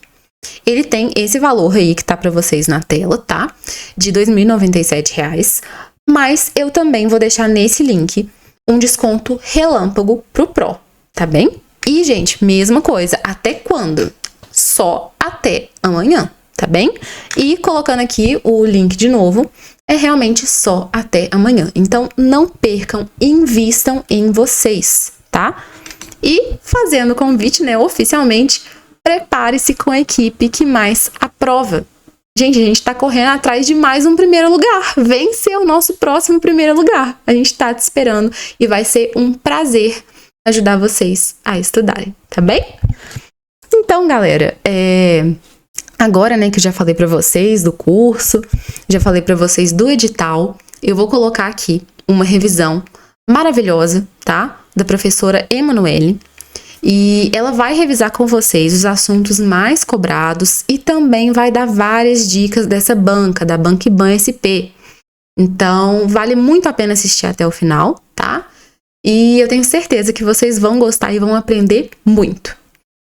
S1: Ele tem esse valor aí que tá pra vocês na tela, tá? De R$ 2.097. Mas eu também vou deixar nesse link um desconto relâmpago pro Pro, tá bem? E, gente, mesma coisa. Até quando? Só até amanhã, tá bem? E colocando aqui o link de novo, é realmente só até amanhã. Então, não percam, invistam em vocês, tá? E fazendo o convite, né, oficialmente, prepare-se com a equipe que mais aprova. Gente, a gente tá correndo atrás de mais um primeiro lugar. Vem ser o nosso próximo primeiro lugar. A gente tá te esperando e vai ser um prazer ajudar vocês a estudarem, tá bem? Então, galera, agora, né, que eu já falei pra vocês do curso, já falei pra vocês do edital, eu vou colocar aqui uma revisão maravilhosa, tá? Da professora Emanuele. E ela vai revisar com vocês os assuntos mais cobrados e também vai dar várias dicas dessa banca, da Banca IBAN SP. Então, vale muito a pena assistir até o final, tá? E eu tenho certeza que vocês vão gostar e vão aprender muito.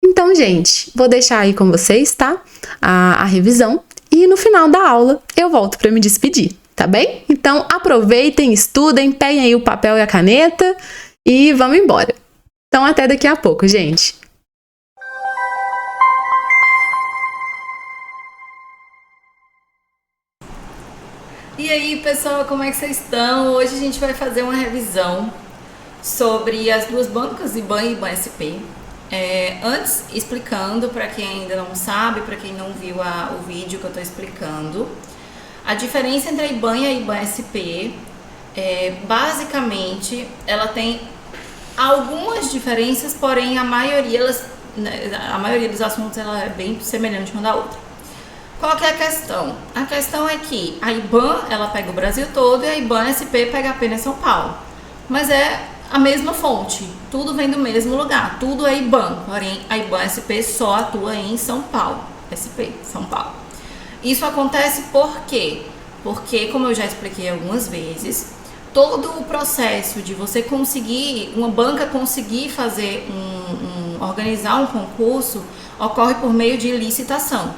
S1: Então, gente, vou deixar aí com vocês, tá? A revisão. E no final da aula, eu volto para me despedir, tá bem? Então, aproveitem, estudem, peguem aí o papel e a caneta e vamos embora. Então, até daqui a pouco, gente.
S4: E aí, pessoal, como é que vocês estão? Hoje a gente vai fazer uma revisão sobre as duas bancas, IBAN e IBAN SP. Antes, explicando para quem ainda não sabe, para quem não viu o vídeo que eu estou explicando, a diferença entre a IBAN e a IBAN SP, basicamente, ela tem algumas diferenças, porém a maioria dos assuntos ela é bem semelhante uma da outra. Qual que é a questão? A questão é que a IBAN ela pega o Brasil todo e a IBAN SP pega apenas São Paulo. Mas é a mesma fonte, tudo vem do mesmo lugar, tudo é IBAN, porém a IBAN SP só atua em São Paulo, SP, São Paulo. Isso acontece por quê? Porque, como eu já expliquei algumas vezes, todo o processo de você conseguir, uma banca conseguir fazer organizar um concurso, ocorre por meio de licitação.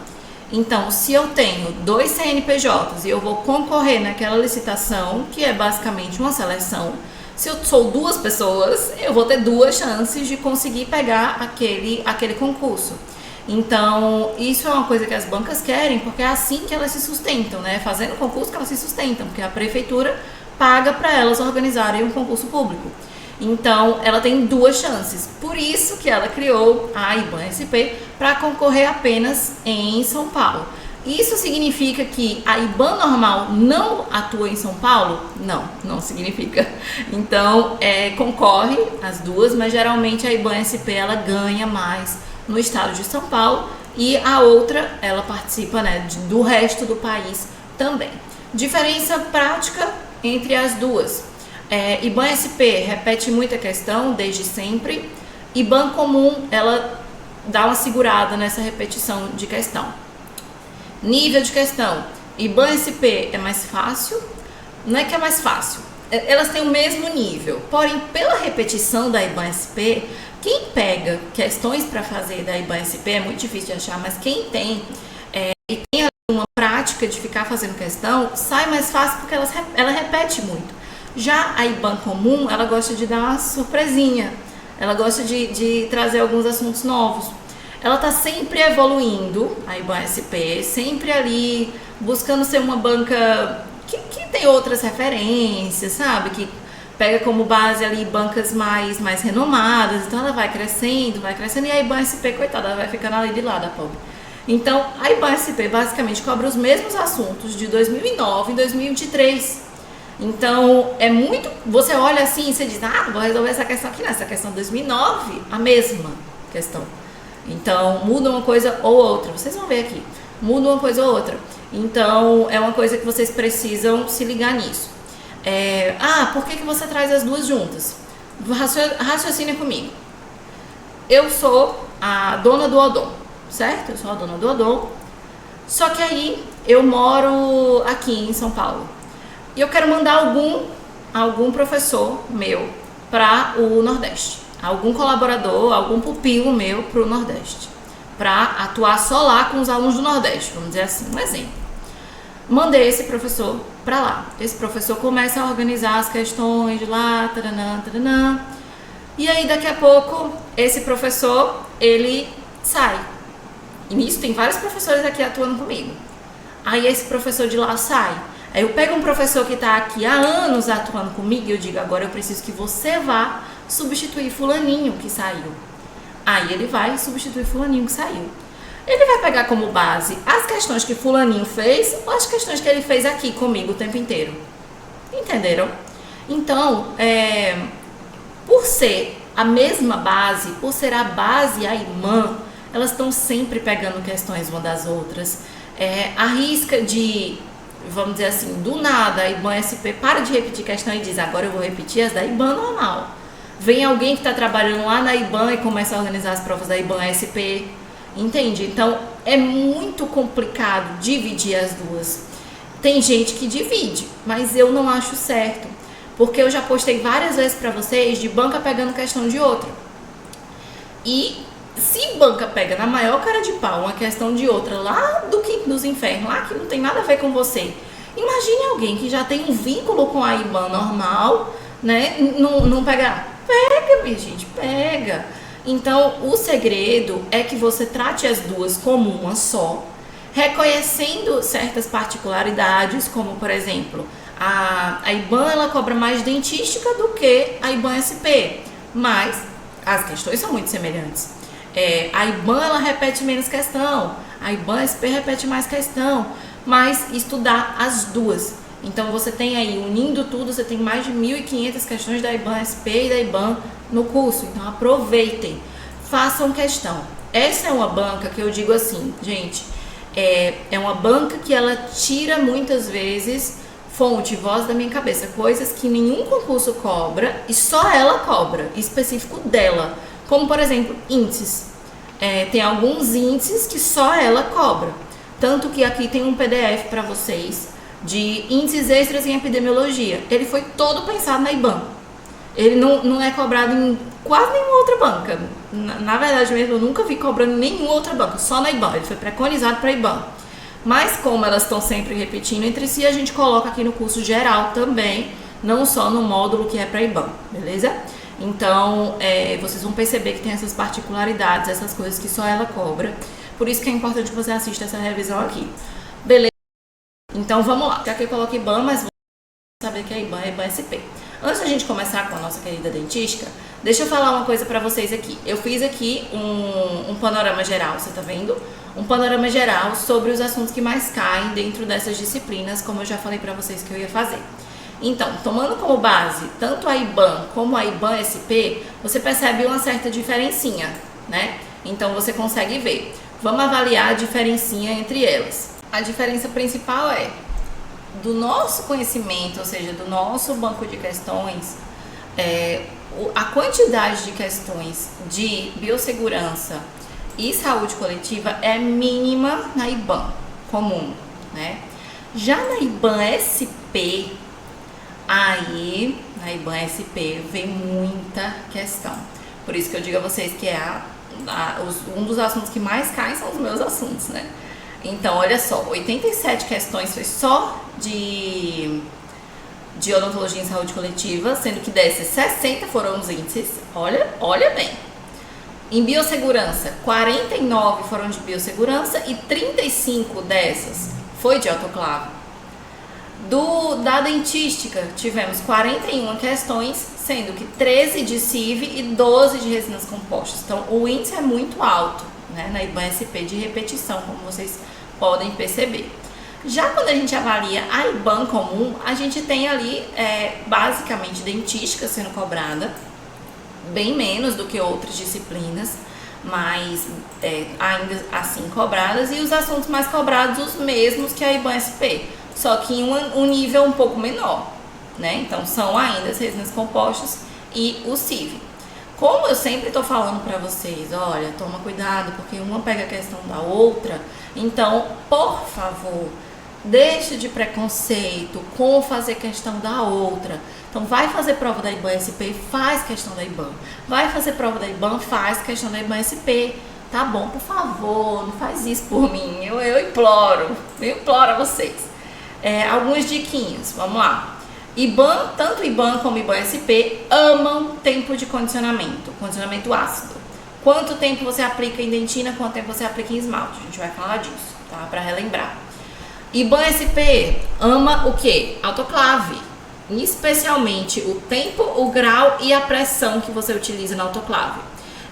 S4: Então, se eu tenho 2 CNPJs e eu vou concorrer naquela licitação, que é basicamente uma seleção, se eu sou 2 pessoas, eu vou ter 2 chances de conseguir pegar aquele concurso. Então, isso é uma coisa que as bancas querem, porque é assim que elas se sustentam, né? Fazendo concurso que elas se sustentam, porque a prefeitura paga para elas organizarem um concurso público. Então, ela tem 2 chances. Por isso que ela criou a IBAN SP para concorrer apenas em São Paulo. Isso significa que a IBAN normal não atua em São Paulo? Não, não significa. Então, concorre as duas, mas geralmente a IBAN SP ela ganha mais no estado de São Paulo e a outra, ela participa, né, do resto do país também. Diferença prática entre as duas. IBAN SP repete muita questão desde sempre. IBAN comum, ela dá uma segurada nessa repetição de questão. Nível de questão. IBAN SP é mais fácil. Não é que é mais fácil. Elas têm o mesmo nível. Porém, pela repetição da IBAN SP, quem pega questões para fazer da IBAN SP é muito difícil de achar, mas quem tem e tem uma prática de ficar fazendo questão, sai mais fácil porque ela repete muito. Já a IBAN comum, ela gosta de dar uma surpresinha, ela gosta de trazer alguns assuntos novos. Ela está sempre evoluindo, a IBAN SP, sempre ali buscando ser uma banca que tem outras referências, sabe? Que pega como base ali bancas mais renomadas, então ela vai crescendo, e a IBAN SP, coitada, ela vai ficando ali de lado, a pobre. Então, a IBAN SP basicamente cobre os mesmos assuntos de 2009 e 2023. Então, é muito... Você olha assim e você diz, vou resolver essa questão aqui. Não, essa questão de 2009, a mesma questão. Então, muda uma coisa ou outra. Vocês vão ver aqui. Muda uma coisa ou outra. Então, é uma coisa que vocês precisam se ligar nisso. Por que você traz as duas juntas? Raciocina comigo. Eu sou a dona do Odon, certo? Eu sou a dona do Odon. Só que aí, eu moro aqui em São Paulo. E eu quero mandar algum professor meu para o Nordeste. Algum colaborador, algum pupilo meu para o Nordeste. Para atuar só lá com os alunos do Nordeste, vamos dizer assim, um exemplo. Mandei esse professor para lá. Esse professor começa a organizar as questões de lá, taranã, taranã. E aí, daqui a pouco, esse professor, ele sai. E nisso tem vários professores aqui atuando comigo. Aí esse professor de lá sai. Aí eu pego um professor que está aqui há anos atuando comigo e eu digo, agora eu preciso que você vá substituir fulaninho que saiu. Aí ele vai substituir fulaninho que saiu. Ele vai pegar como base as questões que fulaninho fez ou as questões que ele fez aqui comigo o tempo inteiro. Entenderam? Então, por ser a mesma base, por ser a base e a irmã, elas estão sempre pegando questões uma das outras. Arrisca de... Vamos dizer assim, do nada, a IBAN SP para de repetir questão e diz, agora eu vou repetir as da IBAN normal. Vem alguém que está trabalhando lá na IBAN e começa a organizar as provas da IBAN SP, entende? Então, é muito complicado dividir as duas. Tem gente que divide, mas eu não acho certo, porque eu já postei várias vezes para vocês de banca pegando questão de outra. E se banca pega na maior cara de pau uma questão de outra lá do quinto dos infernos, lá que não tem nada a ver com você, imagine alguém que já tem um vínculo com a IBAN normal, né? Não pegar? Pega, minha gente, pega. Então, o segredo é que você trate as duas como uma só, reconhecendo certas particularidades, como, por exemplo, a IBAN ela cobra mais dentística do que a IBAN SP, mas as questões são muito semelhantes. A IBAN ela repete menos questão, a IBAN SP repete mais questão, mas estudar as duas. Então você tem aí, unindo tudo, você tem mais de 1.500 questões da IBAN SP e da IBAN no curso. Então aproveitem, façam questão. Essa é uma banca que eu digo assim, gente, é uma banca que ela tira muitas vezes fonte, voz da minha cabeça, coisas que nenhum concurso cobra e só ela cobra, específico dela. Como, por exemplo, índices. Tem alguns índices que só ela cobra. Tanto que aqui tem um PDF para vocês de índices extras em epidemiologia. Ele foi todo pensado na IBAN. Ele não é cobrado em quase nenhuma outra banca. Na verdade mesmo, eu nunca vi cobrando em nenhuma outra banca, só na IBAN. Ele foi preconizado para a IBAN. Mas como elas estão sempre repetindo entre si, a gente coloca aqui no curso geral também, não só no módulo que é para a IBAN, beleza? Então, vocês vão perceber que tem essas particularidades, essas coisas que só ela cobra. Por isso que é importante que você assista essa revisão aqui. Beleza? Então, vamos lá. Já que eu coloquei IBAN, mas vamos saber que é IBAN SP. Antes da gente começar com a nossa querida dentística, deixa eu falar uma coisa pra vocês aqui. Eu fiz aqui um panorama geral, você tá vendo? Um panorama geral sobre os assuntos que mais caem dentro dessas disciplinas, como eu já falei pra vocês que eu ia fazer. Então, tomando como base tanto a IBAN como a IBAN SP, você percebe uma certa diferencinha, né? Então, você consegue ver. Vamos avaliar a diferencinha entre elas. A diferença principal é do nosso conhecimento, ou seja, do nosso banco de questões, a quantidade de questões de biossegurança e saúde coletiva é mínima na IBAN comum, né? Já na IBAN SP, aí, na IBAN SP, vem muita questão. Por isso que eu digo a vocês que um dos assuntos que mais caem são os meus assuntos, né? Então, olha só, 87 questões foi só de odontologia em saúde coletiva, sendo que dessas 60 foram os índices. Olha bem. Em biossegurança, 49 foram de biossegurança e 35 dessas foi de autoclave. Da dentística, tivemos 41 questões, sendo que 13 de CIV e 12 de resinas compostas. Então, o índice é muito alto, né, na IBAN SP de repetição, como vocês podem perceber. Já quando a gente avalia a IBAN comum, a gente tem ali basicamente dentística sendo cobrada, bem menos do que outras disciplinas, mas ainda assim cobradas, e os assuntos mais cobrados os mesmos que a IBAN-SP, só que em um nível um pouco menor, né? Então são ainda as resinas compostas e o CIV. Como eu sempre estou falando para vocês, olha, toma cuidado porque uma pega a questão da outra, então, por favor, deixe de preconceito com fazer questão da outra. Então, vai fazer prova da IBAN-SP, faz questão da IBAN. Vai fazer prova da IBAN, faz questão da IBAN-SP. Tá bom, por favor, não faz isso por mim. Eu imploro a vocês. Algumas diquinhas, vamos lá. IBAN, tanto IBAN como IBAN-SP, amam tempo de condicionamento ácido. Quanto tempo você aplica em dentina, quanto tempo você aplica em esmalte. A gente vai falar disso, tá? Para relembrar. IBAN-SP ama o quê? Autoclave. Especialmente o tempo, o grau e a pressão que você utiliza na autoclave.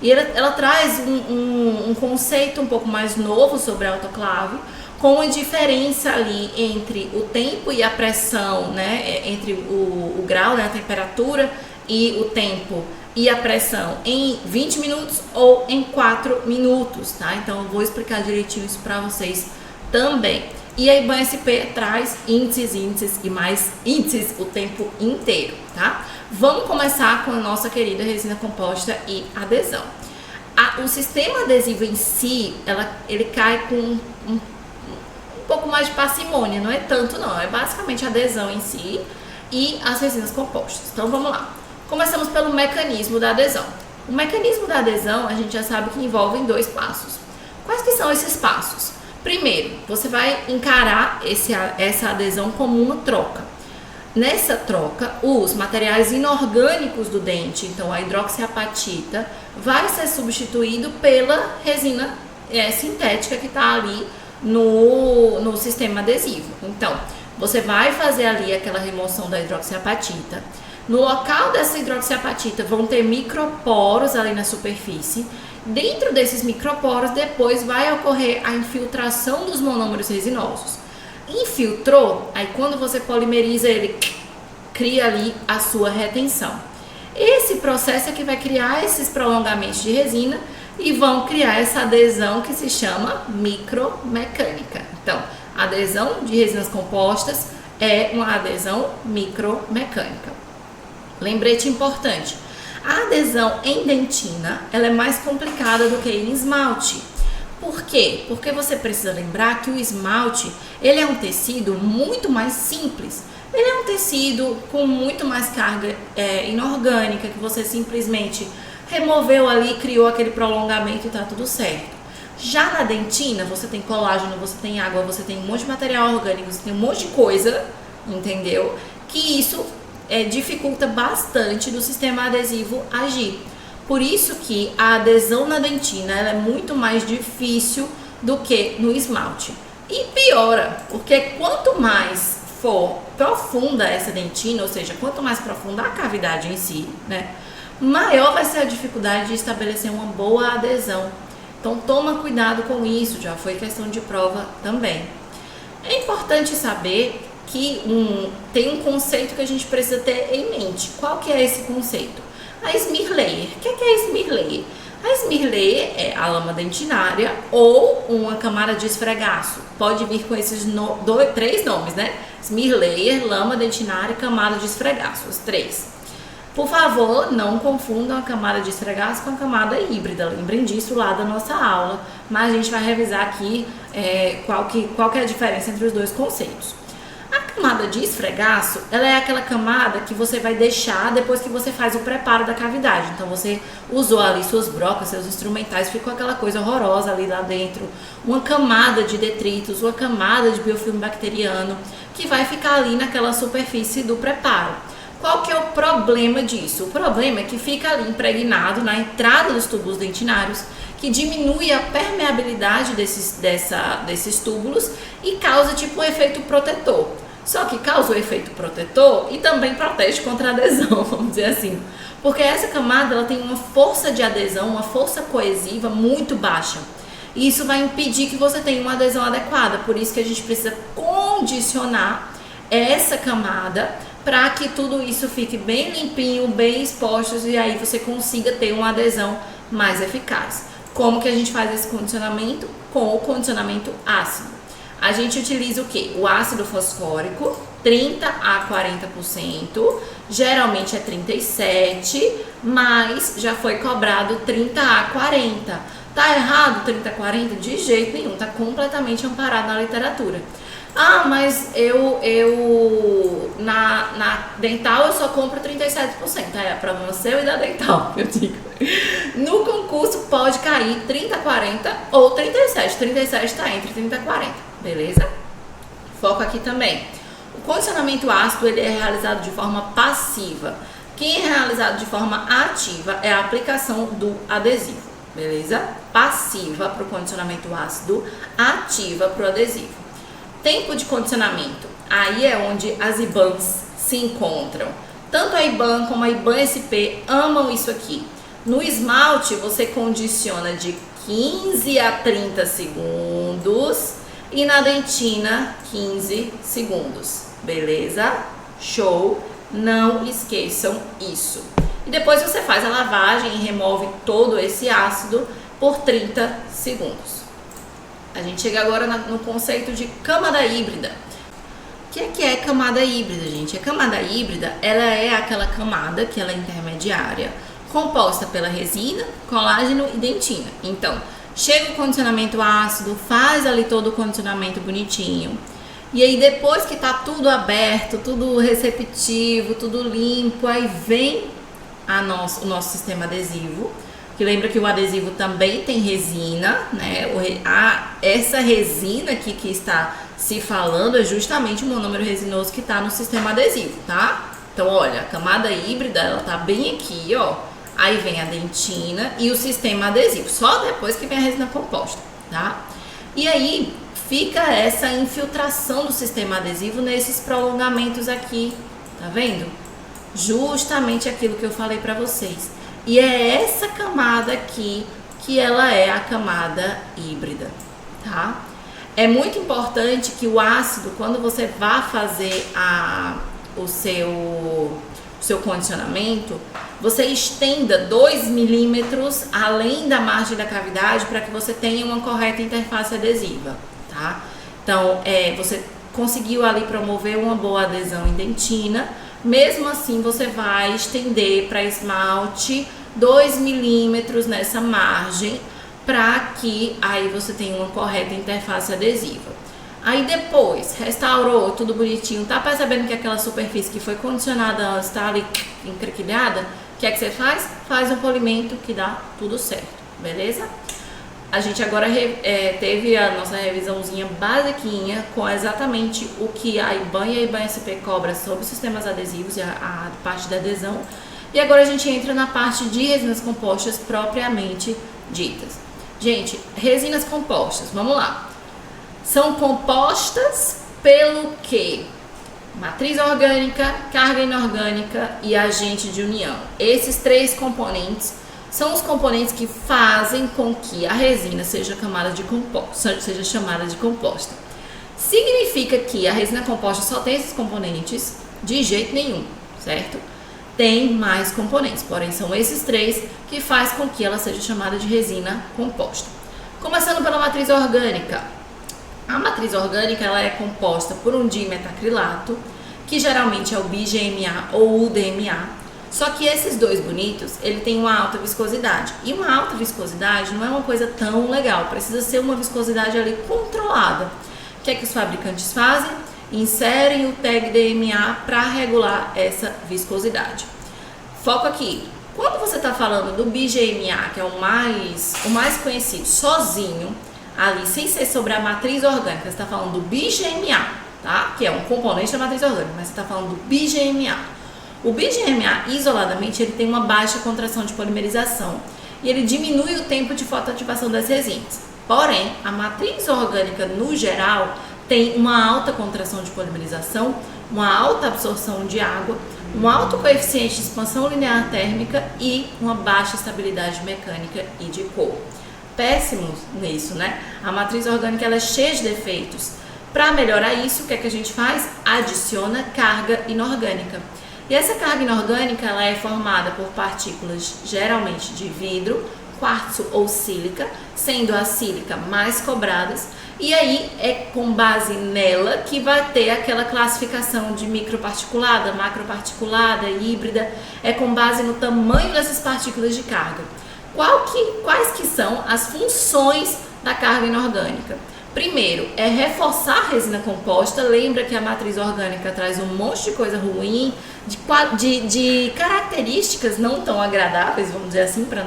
S4: E ela traz um conceito um pouco mais novo sobre a autoclave, com a diferença ali entre o tempo e a pressão, né? Entre o grau, né? A temperatura e o tempo e a pressão em 20 minutos ou em 4 minutos, tá? Então eu vou explicar direitinho isso para vocês também. E a IBAN-SP traz índices e mais índices o tempo inteiro, tá? Vamos começar com a nossa querida resina composta e adesão. O sistema adesivo em si, ele cai com um pouco mais de parcimônia, não é tanto não, é basicamente a adesão em si e as resinas compostas. Então vamos lá. Começamos pelo mecanismo da adesão. O mecanismo da adesão, a gente já sabe que envolve 2 passos. Quais que são esses passos? Primeiro, você vai encarar essa adesão como uma troca. Nessa troca, os materiais inorgânicos do dente, então a hidroxiapatita, vai ser substituído pela resina sintética que está ali no sistema adesivo. Então, você vai fazer ali aquela remoção da hidroxiapatita. No local dessa hidroxiapatita vão ter microporos ali na superfície. Dentro desses microporos, depois vai ocorrer a infiltração dos monômeros resinosos. Infiltrou, aí quando você polimeriza ele, cria ali a sua retenção. Esse processo é que vai criar esses prolongamentos de resina e vão criar essa adesão que se chama micromecânica. Então, a adesão de resinas compostas é uma adesão micromecânica. Lembrete importante. A adesão em dentina, ela é mais complicada do que em esmalte. Por quê? Porque você precisa lembrar que o esmalte, ele é um tecido muito mais simples. Ele é um tecido com muito mais carga inorgânica, que você simplesmente removeu ali, criou aquele prolongamento e tá tudo certo. Já na dentina, você tem colágeno, você tem água, você tem um monte de material orgânico, você tem um monte de coisa, entendeu? Que isso dificulta bastante do sistema adesivo agir. Por isso que a adesão na dentina ela é muito mais difícil do que no esmalte. E piora, porque quanto mais for profunda essa dentina, ou seja, quanto mais profunda a cavidade em si, né, maior vai ser a dificuldade de estabelecer uma boa adesão. Então toma cuidado com isso, já foi questão de prova também. É importante saber que tem um conceito que a gente precisa ter em mente. Qual que é esse conceito? A smear layer. O que é a smear layer? A smear layer é a lama dentinária ou uma camada de esfregaço. Pode vir com esses 3 nomes, né? Smear layer, lama dentinária e camada de esfregaço, os 3. Por favor, não confundam a camada de esfregaço com a camada híbrida. Lembrem disso lá da nossa aula, mas a gente vai revisar aqui qual que é a diferença entre os 2 conceitos. A camada de esfregaço, ela é aquela camada que você vai deixar depois que você faz o preparo da cavidade. Então você usou ali suas brocas, seus instrumentais, ficou aquela coisa horrorosa ali lá dentro. Uma camada de detritos, uma camada de biofilme bacteriano que vai ficar ali naquela superfície do preparo. Qual que é o problema disso? O problema é que fica ali impregnado na entrada dos túbulos dentinários, que diminui a permeabilidade desses túbulos e causa tipo um efeito protetor. Só que causa o efeito protetor e também protege contra a adesão, vamos dizer assim. Porque essa camada ela tem uma força de adesão, uma força coesiva muito baixa. E isso vai impedir que você tenha uma adesão adequada. Por isso que a gente precisa condicionar essa camada para que tudo isso fique bem limpinho, bem exposto, e aí você consiga ter uma adesão mais eficaz. Como que a gente faz esse condicionamento? Com o condicionamento ácido. A gente utiliza o que? O ácido fosfórico, 30 a 40%, geralmente é 37%, mas já foi cobrado 30 a 40%. Tá errado 30 a 40%? De jeito nenhum, tá completamente amparado na literatura. Ah, mas na dental eu só compro 37%. É problema seu e da dental, eu digo. No concurso pode cair 30 a 40 ou 37. 37 está entre 30 a 40, beleza? Foco aqui também. O condicionamento ácido ele é realizado de forma passiva. Quem é realizado de forma ativa é a aplicação do adesivo, beleza? Passiva para o condicionamento ácido, ativa para o adesivo. Tempo de condicionamento, aí é onde as IBANs se encontram. Tanto a IBAN como a IBAN SP amam isso aqui. No esmalte você condiciona de 15 a 30 segundos e na dentina 15 segundos, beleza? Show! Não esqueçam isso. E depois você faz a lavagem e remove todo esse ácido por 30 segundos. A gente chega agora no conceito de camada híbrida. O que é camada híbrida, gente? A camada híbrida, ela é aquela camada que ela é intermediária, composta pela resina, colágeno e dentina. Então, chega o condicionamento ácido, faz ali todo o condicionamento bonitinho. E aí depois que tá tudo aberto, tudo receptivo, tudo limpo, aí vem o nosso sistema adesivo. Que lembra que o adesivo também tem resina, né? Essa resina aqui que está se falando é justamente o monômero resinoso que está no sistema adesivo, tá? Então, olha, a camada híbrida, ela tá bem aqui, ó. Aí vem a dentina e o sistema adesivo, só depois que vem a resina composta, tá? E aí fica essa infiltração do sistema adesivo nesses prolongamentos aqui, tá vendo? Justamente aquilo que eu falei pra vocês. E é essa camada aqui que ela é a camada híbrida, tá? É muito importante que o ácido, quando você vá fazer o seu condicionamento, você estenda 2 milímetros além da margem da cavidade para que você tenha uma correta interface adesiva, tá? Então, você conseguiu ali promover uma boa adesão em dentina. Mesmo assim, você vai estender para esmalte 2 milímetros nessa margem para que aí você tenha uma correta interface adesiva. Aí depois, restaurou, tudo bonitinho, tá percebendo que aquela superfície que foi condicionada antes está ali encrequilhada? O que é que você faz? Faz um polimento que dá tudo certo, beleza? A gente agora teve a nossa revisãozinha basiquinha com exatamente o que a IBAN e a IBAN SP cobra sobre sistemas adesivos e a parte da adesão. E agora a gente entra na parte de resinas compostas propriamente ditas. Gente, resinas compostas, vamos lá. São compostas pelo quê? Matriz orgânica, carga inorgânica e agente de união. Esses três componentes são os componentes que fazem com que a resina seja chamada de composta. Significa que a resina composta só tem esses componentes? De jeito nenhum, certo? Tem mais componentes, porém são esses três que faz com que ela seja chamada de resina composta. Começando pela matriz orgânica. A matriz orgânica ela é composta por um dimetacrilato, que geralmente é o BiGMA ou o DMA. Só que esses dois bonitos, ele tem uma alta viscosidade. E uma alta viscosidade não é uma coisa tão legal, precisa ser uma viscosidade ali controlada. O que é que os fabricantes fazem? Inserem o tag DMA para regular essa viscosidade. Foco aqui. Quando você está falando do BiGMA, que é o mais conhecido, sozinho, ali, sem ser sobre a matriz orgânica, você está falando do BiGMA, tá? Que é um componente da matriz orgânica, mas você está falando do BiGMA. O BiGMA, isoladamente, ele tem uma baixa contração de polimerização e ele diminui o tempo de fotoativação das resinas. Porém, a matriz orgânica, no geral, tem uma alta contração de polimerização, uma alta absorção de água, um alto coeficiente de expansão linear térmica e uma baixa estabilidade mecânica e de cor. Péssimo nisso, né? A matriz orgânica ela é cheia de defeitos. Para melhorar isso, o que é que a gente faz? Adiciona carga inorgânica. E essa carga inorgânica ela é formada por partículas geralmente de vidro, quartzo ou sílica, sendo a sílica mais cobradas. E aí é com base nela que vai ter aquela classificação de microparticulada, macroparticulada, híbrida. É com base no tamanho dessas partículas de carga. Quais que são as funções da carga inorgânica? Primeiro, é reforçar a resina composta. Lembra que a matriz orgânica traz um monte de coisa ruim, de características não tão agradáveis, vamos dizer assim, para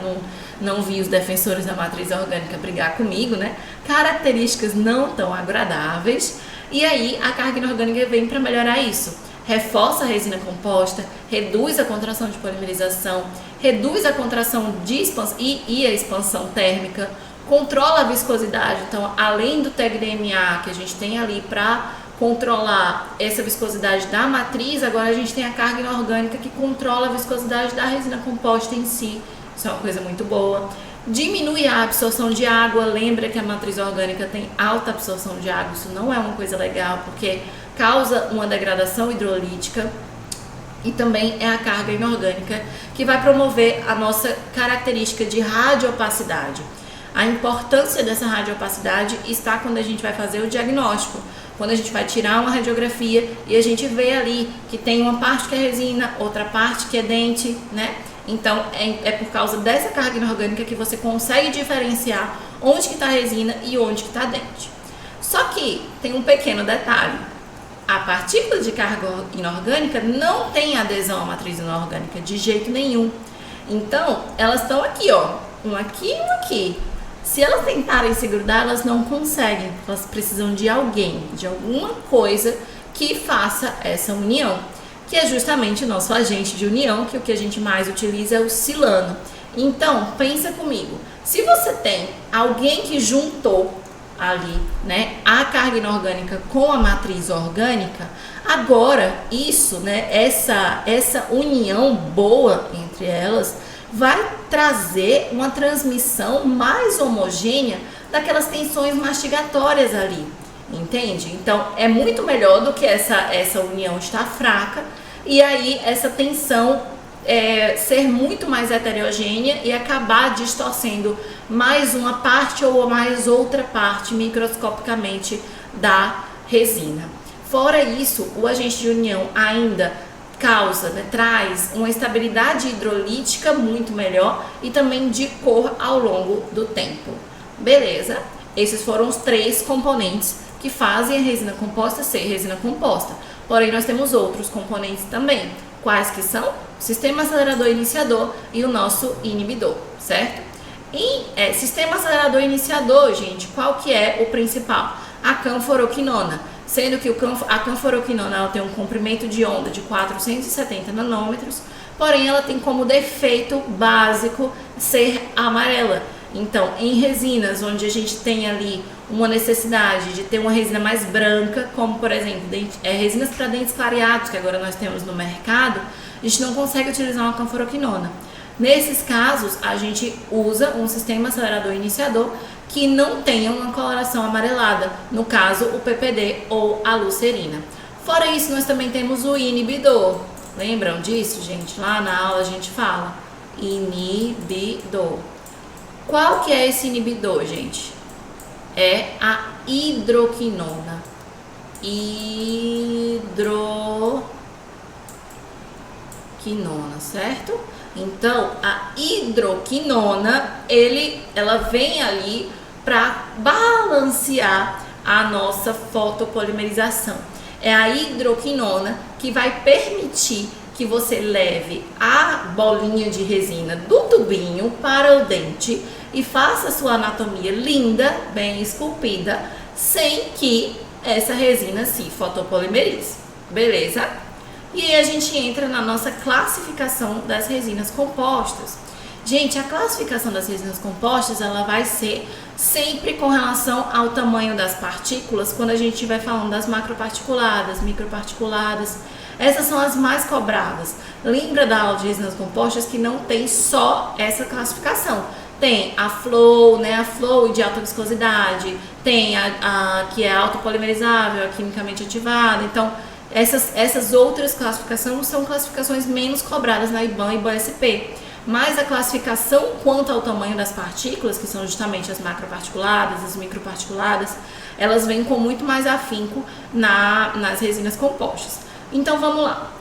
S4: não vir os defensores da matriz orgânica brigar comigo, né? Características não tão agradáveis. E aí, a carga inorgânica vem para melhorar isso. Reforça a resina composta, reduz a contração de polimerização, reduz a contração de expansão e a expansão térmica, controla a viscosidade. Então, além do TEG-DMA que a gente tem ali para controlar essa viscosidade da matriz, agora a gente tem a carga inorgânica que controla a viscosidade da resina composta em si. Isso é uma coisa muito boa. Diminui a absorção de água. Lembra que a matriz orgânica tem alta absorção de água. Isso não é uma coisa legal, porque causa uma degradação hidrolítica. E também é a carga inorgânica que vai promover a nossa característica de radioopacidade. A importância dessa radioopacidade está quando a gente vai fazer o diagnóstico. Quando a gente vai tirar uma radiografia e a gente vê ali que tem uma parte que é resina, outra parte que é dente, né? Então, é por causa dessa carga inorgânica que você consegue diferenciar onde que está a resina e onde que está dente. Só que tem um pequeno detalhe. A partícula de carga inorgânica não tem adesão à matriz inorgânica de jeito nenhum. Então, elas estão aqui, ó. Um aqui e um aqui. Se elas tentarem se grudar, elas não conseguem. Elas precisam de alguém, de alguma coisa que faça essa união, que é justamente o nosso agente de união, que o que a gente mais utiliza é o silano. Então, pensa comigo. Se você tem alguém que juntou ali, né, a carga inorgânica com a matriz orgânica, agora isso, né, essa união boa entre elas vai trazer uma transmissão mais homogênea daquelas tensões mastigatórias ali, entende? Então, é muito melhor do que essa união estar fraca e aí essa tensão ser muito mais heterogênea e acabar distorcendo mais uma parte ou mais outra parte microscopicamente da resina. Fora isso, o agente de união ainda causa, né, traz uma estabilidade hidrolítica muito melhor e também de cor ao longo do tempo. Beleza? Esses foram os 3 componentes que fazem a resina composta ser resina composta. Porém, nós temos outros componentes também. Quais que são? O sistema acelerador iniciador e o nosso inibidor, certo? E sistema acelerador iniciador, gente, qual que é o principal? A canforoquinona. Sendo que a canforoquinona ela tem um comprimento de onda de 470 nanômetros, porém ela tem como defeito básico ser amarela. Então, em resinas onde a gente tem ali uma necessidade de ter uma resina mais branca, como por exemplo, resinas para dentes clareados, que agora nós temos no mercado, a gente não consegue utilizar uma canforoquinona. Nesses casos, a gente usa um sistema acelerador iniciador que não tenha uma coloração amarelada, no caso o PPD ou a lucerina. Fora isso, nós também temos o inibidor. Lembram disso, gente? Lá na aula a gente fala inibidor. Qual que é esse inibidor, gente? É a hidroquinona. Hidroquinona, certo? Então, a hidroquinona, ela vem ali para balancear a nossa fotopolimerização. É a hidroquinona que vai permitir que você leve a bolinha de resina do tubinho para o dente e faça a sua anatomia linda, bem esculpida, sem que essa resina se fotopolimerize. Beleza? E aí a gente entra na nossa classificação das resinas compostas. Gente, a classificação das resinas compostas, ela vai ser sempre com relação ao tamanho das partículas, quando a gente estiver falando das macroparticuladas, microparticuladas. Essas são as mais cobradas. Lembra da aula de resinas compostas que não tem só essa classificação. tem a Flow, né, a Flow de alta viscosidade, tem a que é autopolimerizável, a quimicamente ativada. Então, essas outras classificações são classificações menos cobradas na IBAN e IBAN-SP. Mas a classificação quanto ao tamanho das partículas, que são justamente as macroparticuladas, as microparticuladas, elas vêm com muito mais afinco nas resinas compostas. Então vamos lá.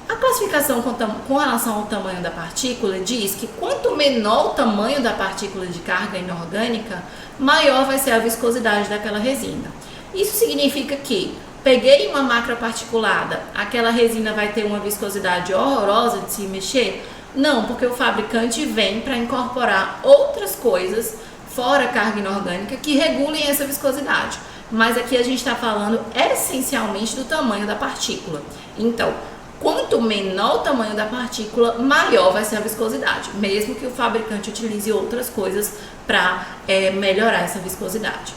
S4: A classificação com relação ao tamanho da partícula diz que quanto menor o tamanho da partícula de carga inorgânica, maior vai ser a viscosidade daquela resina. Isso significa que peguei uma macroparticulada, aquela resina vai ter uma viscosidade horrorosa de se mexer? Não, porque o fabricante vem para incorporar outras coisas fora a carga inorgânica que regulem essa viscosidade. Mas aqui a gente está falando essencialmente do tamanho da partícula. Então, quanto menor o tamanho da partícula, maior vai ser a viscosidade, mesmo que o fabricante utilize outras coisas para melhorar essa viscosidade.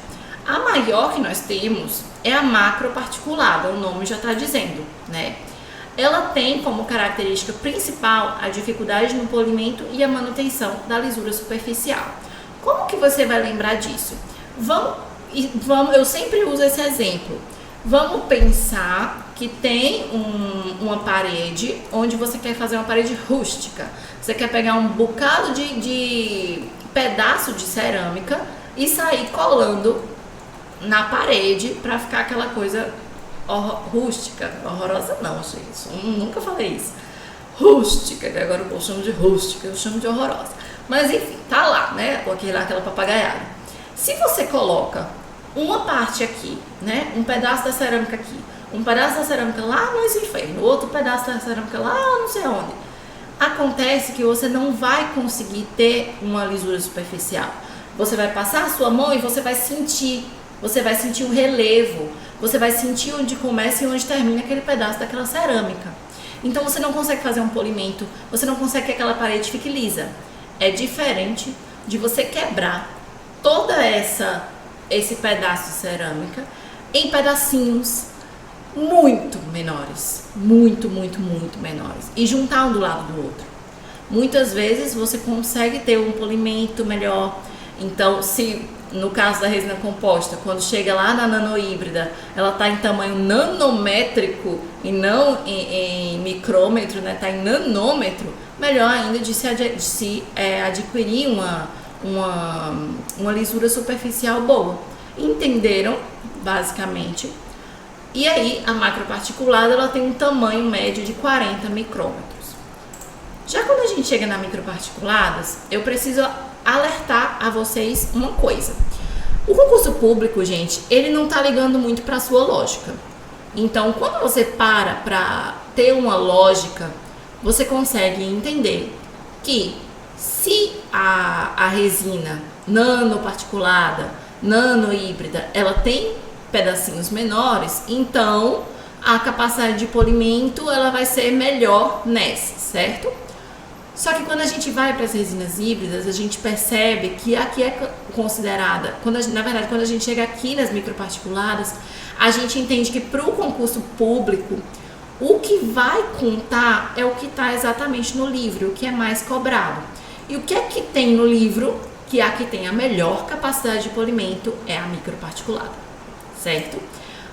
S4: A maior que nós temos é a macroparticulada, o nome já está dizendo, né? Ela tem como característica principal a dificuldade no polimento e a manutenção da lisura superficial. Como que você vai lembrar disso? Eu sempre uso esse exemplo. Vamos pensar que tem uma parede onde você quer fazer uma parede rústica. Você quer pegar um bocado de pedaço de cerâmica e sair colando na parede para ficar aquela coisa rústica. Horrorosa não, gente. Eu nunca falei isso. Rústica, que agora o povo chama de rústica, eu chamo de horrorosa. Mas enfim, tá lá, né? Aquela papagaiada. Se você coloca uma parte aqui, né? Um pedaço da cerâmica aqui, um pedaço da cerâmica lá no inferno, outro pedaço da cerâmica lá não sei onde, acontece que você não vai conseguir ter uma lisura superficial. Você vai passar a sua mão e você vai sentir o relevo, você vai sentir onde começa e onde termina aquele pedaço daquela cerâmica. Então você não consegue fazer um polimento, você não consegue que aquela parede fique lisa. É diferente de você quebrar toda esse pedaço de cerâmica em pedacinhos muito menores, muito menores, e juntar um do lado do outro. Muitas vezes você consegue ter um polimento melhor. Então, se no caso da resina composta, quando chega lá na nanohíbrida, ela está em tamanho nanométrico e não em micrômetro, né? Está em nanômetro, melhor ainda de se adquirir uma lisura superficial boa. Entenderam, basicamente? E aí, a macroparticulada, ela tem um tamanho médio de 40 micrômetros. Já quando a gente chega na microparticuladas, eu preciso alertar a vocês uma coisa. O concurso público, gente, ele não tá ligando muito para a sua lógica. Então, quando você para ter uma lógica, você consegue entender que se a resina nanoparticulada, nanohíbrida, ela tem pedacinhos menores, então a capacidade de polimento ela vai ser melhor nessa, certo? Só que quando a gente vai para as resinas híbridas, a gente percebe que aqui é considerada, quando a gente chega aqui nas microparticuladas, a gente entende que para o concurso público, o que vai contar é o que está exatamente no livro, o que é mais cobrado. E o que é que tem no livro, que aqui tem a melhor capacidade de polimento, é a microparticulada, certo?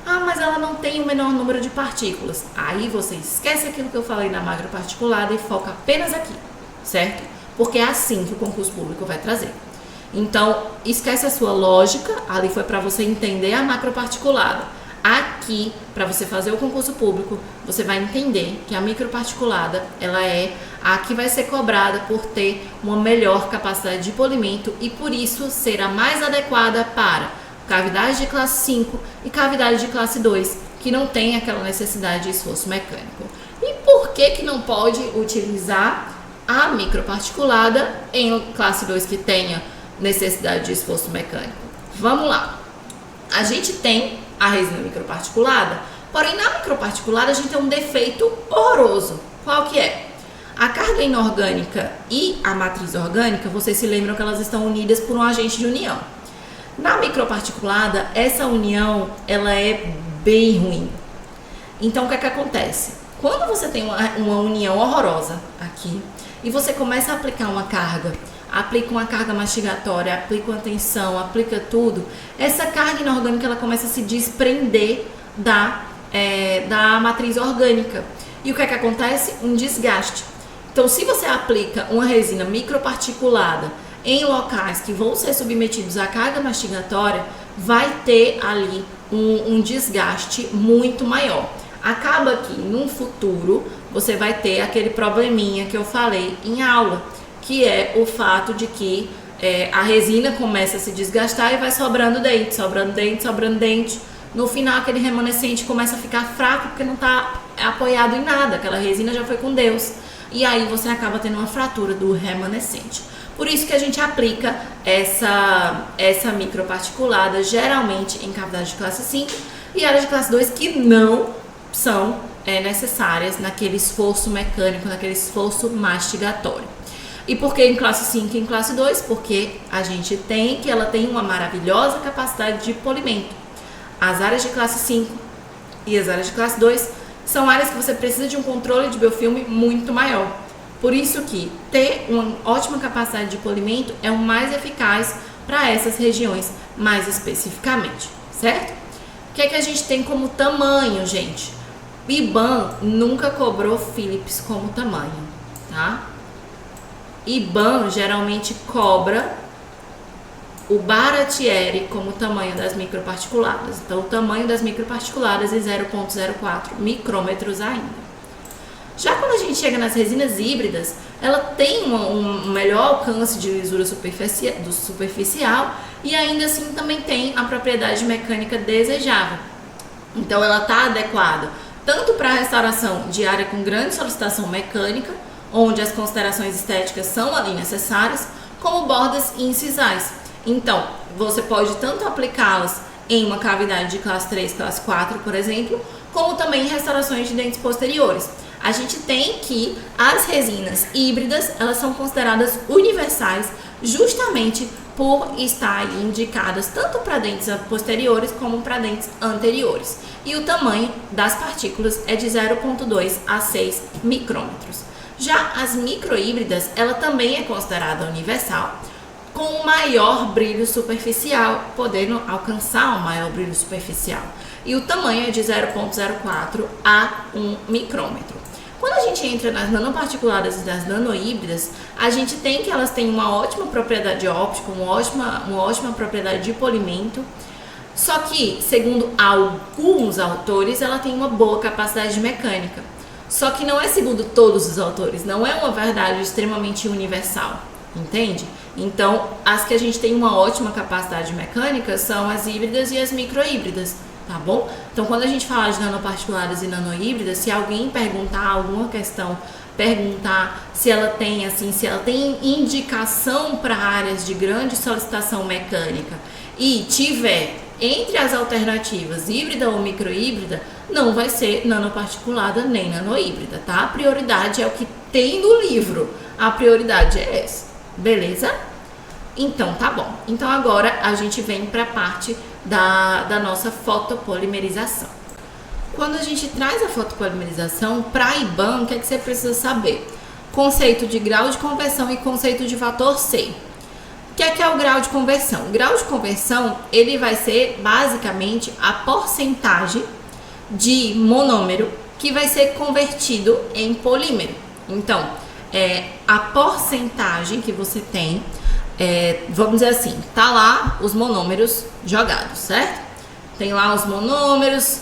S4: Ah, mas ela não tem o menor número de partículas. Aí você esquece aquilo que eu falei na macroparticulada e foca apenas aqui, certo? Porque é assim que o concurso público vai trazer. Então, esquece a sua lógica, ali foi para você entender a macroparticulada. Aqui, para você fazer o concurso público, você vai entender que a microparticulada, ela é a que vai ser cobrada por ter uma melhor capacidade de polimento e por isso ser a mais adequada para cavidade de classe 5 e cavidade de classe 2, que não tem aquela necessidade de esforço mecânico. E por que não pode utilizar a microparticulada em classe 2 que tenha necessidade de esforço mecânico? Vamos lá. A gente tem a resina microparticulada, porém na microparticulada a gente tem um defeito horroroso. Qual que é? A carga inorgânica e a matriz orgânica, vocês se lembram que elas estão unidas por um agente de união. Na microparticulada, essa união, ela é bem ruim. Então, o que é que acontece? Quando você tem uma união horrorosa aqui, e você começa a aplicar uma carga aplica uma carga mastigatória, aplica uma tensão, aplica tudo, essa carga inorgânica ela começa a se desprender da matriz orgânica. E o que é que acontece? Um desgaste. Então, se você aplica uma resina microparticulada em locais que vão ser submetidos à carga mastigatória, vai ter ali um desgaste muito maior. Acaba que, num futuro, você vai ter aquele probleminha que eu falei em aula, que é o fato de que a resina começa a se desgastar e vai sobrando dente, sobrando dente, sobrando dente. No final, aquele remanescente começa a ficar fraco porque não está apoiado em nada, aquela resina já foi com Deus. E aí você acaba tendo uma fratura do remanescente. Por isso que a gente aplica essa microparticulada geralmente em cavidade de classe 5 e área de classe 2 que não são necessárias naquele esforço mecânico, naquele esforço mastigatório. E por que em classe 5 e em classe 2? Porque a gente tem que ela tem uma maravilhosa capacidade de polimento. As áreas de classe 5 e as áreas de classe 2 são áreas que você precisa de um controle de biofilme muito maior. Por isso que ter uma ótima capacidade de polimento é o mais eficaz para essas regiões mais especificamente, certo? O que é que a gente tem como tamanho, gente? IBAN nunca cobrou Philips como tamanho, tá? IBAN geralmente cobra o Baratieri como tamanho das microparticuladas. Então, o tamanho das microparticuladas é 0,04 micrômetros ainda. Já quando a gente chega nas resinas híbridas, ela tem um melhor alcance de lisura superficial e ainda assim também tem a propriedade mecânica desejável. Então, ela está adequada tanto para a restauração de área com grande solicitação mecânica, onde as considerações estéticas são ali necessárias, como bordas incisais. Então, você pode tanto aplicá-las em uma cavidade de classe 3, classe 4, por exemplo, como também em restaurações de dentes posteriores. A gente tem que as resinas híbridas, elas são consideradas universais justamente por estar indicadas tanto para dentes posteriores como para dentes anteriores. E o tamanho das partículas é de 0,2 a 6 micrômetros. Já as microhíbridas, ela também é considerada universal, com maior brilho superficial, podendo alcançar um maior brilho superficial. E o tamanho é de 0,04 a 1 micrômetro. Quando a gente entra nas nanoparticuladas e nas nanohíbridas, a gente tem que elas têm uma ótima propriedade óptica, uma ótima propriedade de polimento, só que, segundo alguns autores, ela tem uma boa capacidade mecânica. Só que não é segundo todos os autores, não é uma verdade extremamente universal, entende? Então, as que a gente tem uma ótima capacidade mecânica são as híbridas e as microhíbridas, tá bom? Então, quando a gente fala de nanoparticuladas e nanohíbridas, se alguém perguntar alguma questão, perguntar se ela tem indicação para áreas de grande solicitação mecânica e tiver entre as alternativas híbrida ou microhíbrida, não vai ser nanoparticulada nem nanohíbrida, tá? A prioridade é o que tem no livro, a prioridade é essa, beleza? Então, tá bom. Então, agora a gente vem para a parte da nossa fotopolimerização. Quando a gente traz a fotopolimerização para IBAN, o que é que você precisa saber? Conceito de grau de conversão e conceito de fator C. O que é o grau de conversão? O grau de conversão, ele vai ser basicamente a porcentagem de monômero que vai ser convertido em polímero. Então, a porcentagem que você tem, vamos dizer assim, tá lá os monômeros jogados, certo? Tem lá os monômeros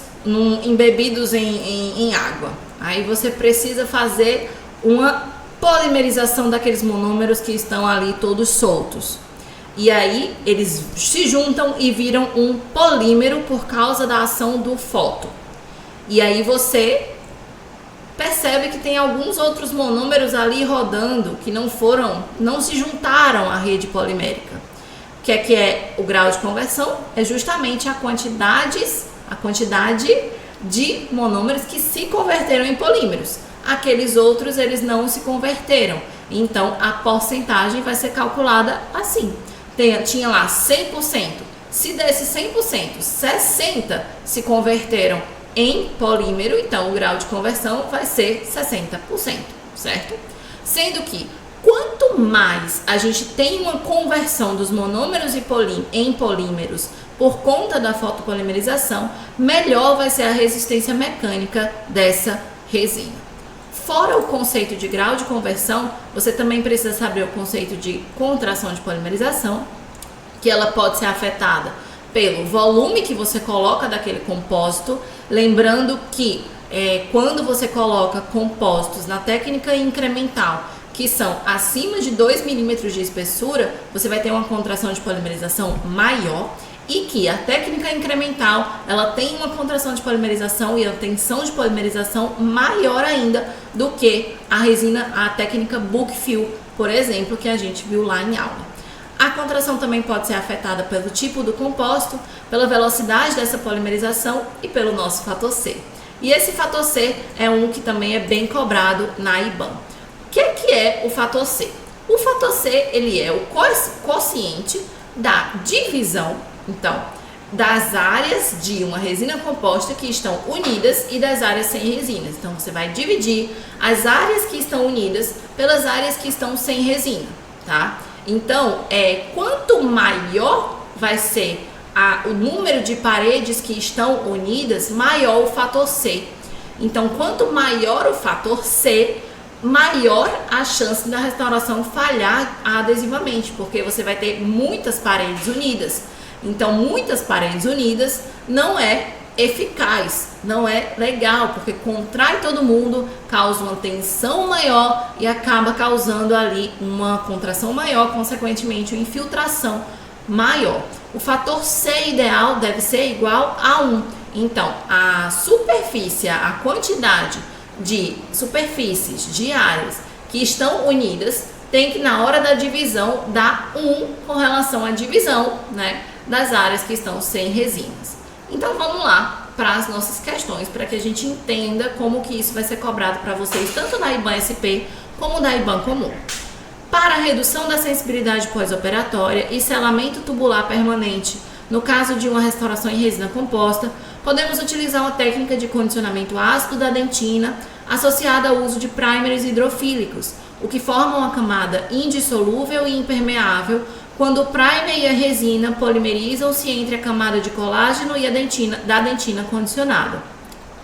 S4: embebidos em água. Aí você precisa fazer uma polimerização daqueles monômeros que estão ali todos soltos. E aí eles se juntam e viram um polímero por causa da ação do fóton. E aí você percebe que tem alguns outros monômeros ali rodando que não se juntaram à rede polimérica. O que é o grau de conversão? É justamente a quantidade de monômeros que se converteram em polímeros. Aqueles outros, eles não se converteram. Então, a porcentagem vai ser calculada assim. Tinha lá 100%. Se desse 100%, 60% se converteram em polímero, então o grau de conversão vai ser 60%, certo? Sendo que Quanto mais a gente tem uma conversão dos monômeros em polímeros por conta da fotopolimerização, melhor vai ser a resistência mecânica dessa resina. Fora o conceito de grau de conversão, você também precisa saber o conceito de contração de polimerização, que ela pode ser afetada pelo volume que você coloca daquele compósito, lembrando que quando você coloca compósitos na técnica incremental, que são acima de 2 milímetros de espessura, você vai ter uma contração de polimerização maior, e que a técnica incremental, ela tem uma contração de polimerização e a tensão de polimerização maior ainda do que a técnica book fill, por exemplo, que a gente viu lá em aula. A contração também pode ser afetada pelo tipo do compósito, pela velocidade dessa polimerização e pelo nosso fator C. E esse fator C é um que também é bem cobrado na IBAN. O que é o fator C? O fator C, ele é o quociente da divisão, então, das áreas de uma resina composta que estão unidas e das áreas sem resinas. Então, você vai dividir as áreas que estão unidas pelas áreas que estão sem resina, tá? Então, quanto maior vai ser o número de paredes que estão unidas, maior o fator C. Então, quanto maior o fator C, maior a chance da restauração falhar adesivamente, porque você vai ter muitas paredes unidas. Então, muitas paredes unidas não é eficaz, não é legal, porque contrai todo mundo, causa uma tensão maior e acaba causando ali uma contração maior, consequentemente uma infiltração maior. O fator C ideal deve ser igual a 1. Então, a quantidade de superfícies de áreas que estão unidas tem que, na hora da divisão, dar 1 com relação à divisão, né, das áreas que estão sem resinas. Então vamos lá para as nossas questões, para que a gente entenda como que isso vai ser cobrado para vocês, tanto na IBAN SP como na IBAN comum. Para a redução da sensibilidade pós-operatória e selamento tubular permanente, no caso de uma restauração em resina composta, podemos utilizar uma técnica de condicionamento ácido da dentina associada ao uso de primers hidrofílicos, o que forma uma camada indissolúvel e impermeável quando o primer e a resina polimerizam-se entre a camada de colágeno e a dentina condicionada.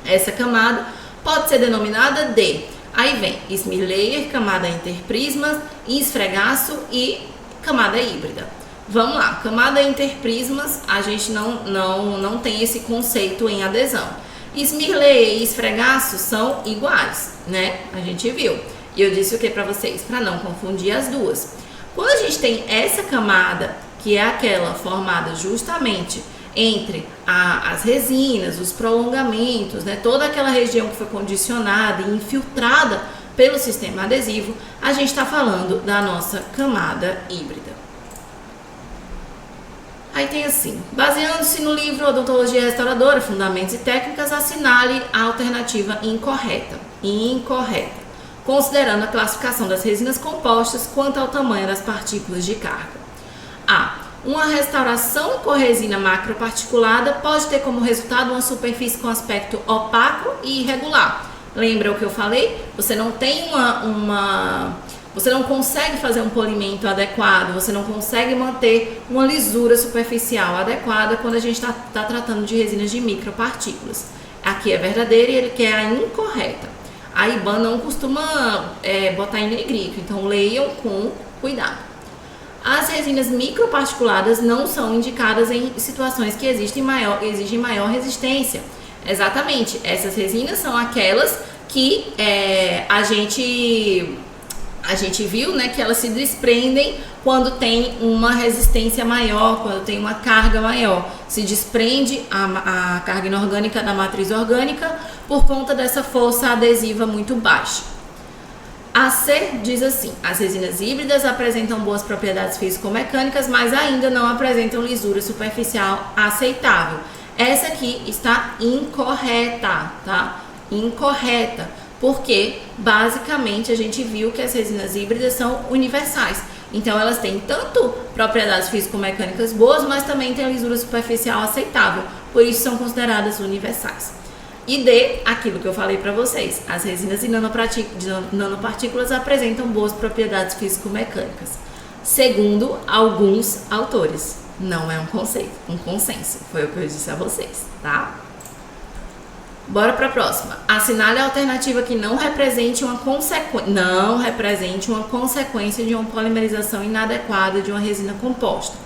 S4: Essa camada pode ser denominada de, aí vem Smith Layer, camada interprismas, esfregaço e camada híbrida. Vamos lá, camada interprismas, a gente não tem esse conceito em adesão. Smith Layer e esfregaço são iguais, né? A gente viu. E eu disse o que para vocês? Para não confundir as duas. Quando a gente tem essa camada, que é aquela formada justamente entre as resinas, os prolongamentos, né, toda aquela região que foi condicionada e infiltrada pelo sistema adesivo, a gente está falando da nossa camada híbrida. Aí tem assim, baseando-se no livro Odontologia Restauradora, Fundamentos e Técnicas, assinale a alternativa incorreta, considerando a classificação das resinas compostas quanto ao tamanho das partículas de carga. A. Uma restauração com resina macroparticulada pode ter como resultado uma superfície com aspecto opaco e irregular. Lembra o que eu falei? Você não tem você não consegue fazer um polimento adequado, você não consegue manter uma lisura superficial adequada quando a gente está tratando de resinas de micropartículas. Aqui é verdadeira e ele quer a incorreta. A IBAN não costuma botar em negrito, então leiam com cuidado. As resinas microparticuladas não são indicadas em situações que exigem maior resistência. Exatamente, essas resinas são aquelas que a gente viu, né, que elas se desprendem quando tem uma resistência maior, quando tem uma carga maior. Se desprende a carga inorgânica da matriz orgânica por conta dessa força adesiva muito baixa. A C diz assim, as resinas híbridas apresentam boas propriedades físico-mecânicas, mas ainda não apresentam lisura superficial aceitável. Essa aqui está incorreta, tá? Incorreta. Porque, basicamente, a gente viu que as resinas híbridas são universais. Então, elas têm tanto propriedades físico-mecânicas boas, mas também têm a lisura superficial aceitável. Por isso, são consideradas universais. E D, aquilo que eu falei para vocês, as resinas de nanopartículas apresentam boas propriedades físico-mecânicas, segundo alguns autores. Não é um conceito, um consenso, foi o que eu disse a vocês, tá? Bora para a próxima. Assinale a alternativa que não represente uma consequência de uma polimerização inadequada de uma resina composta.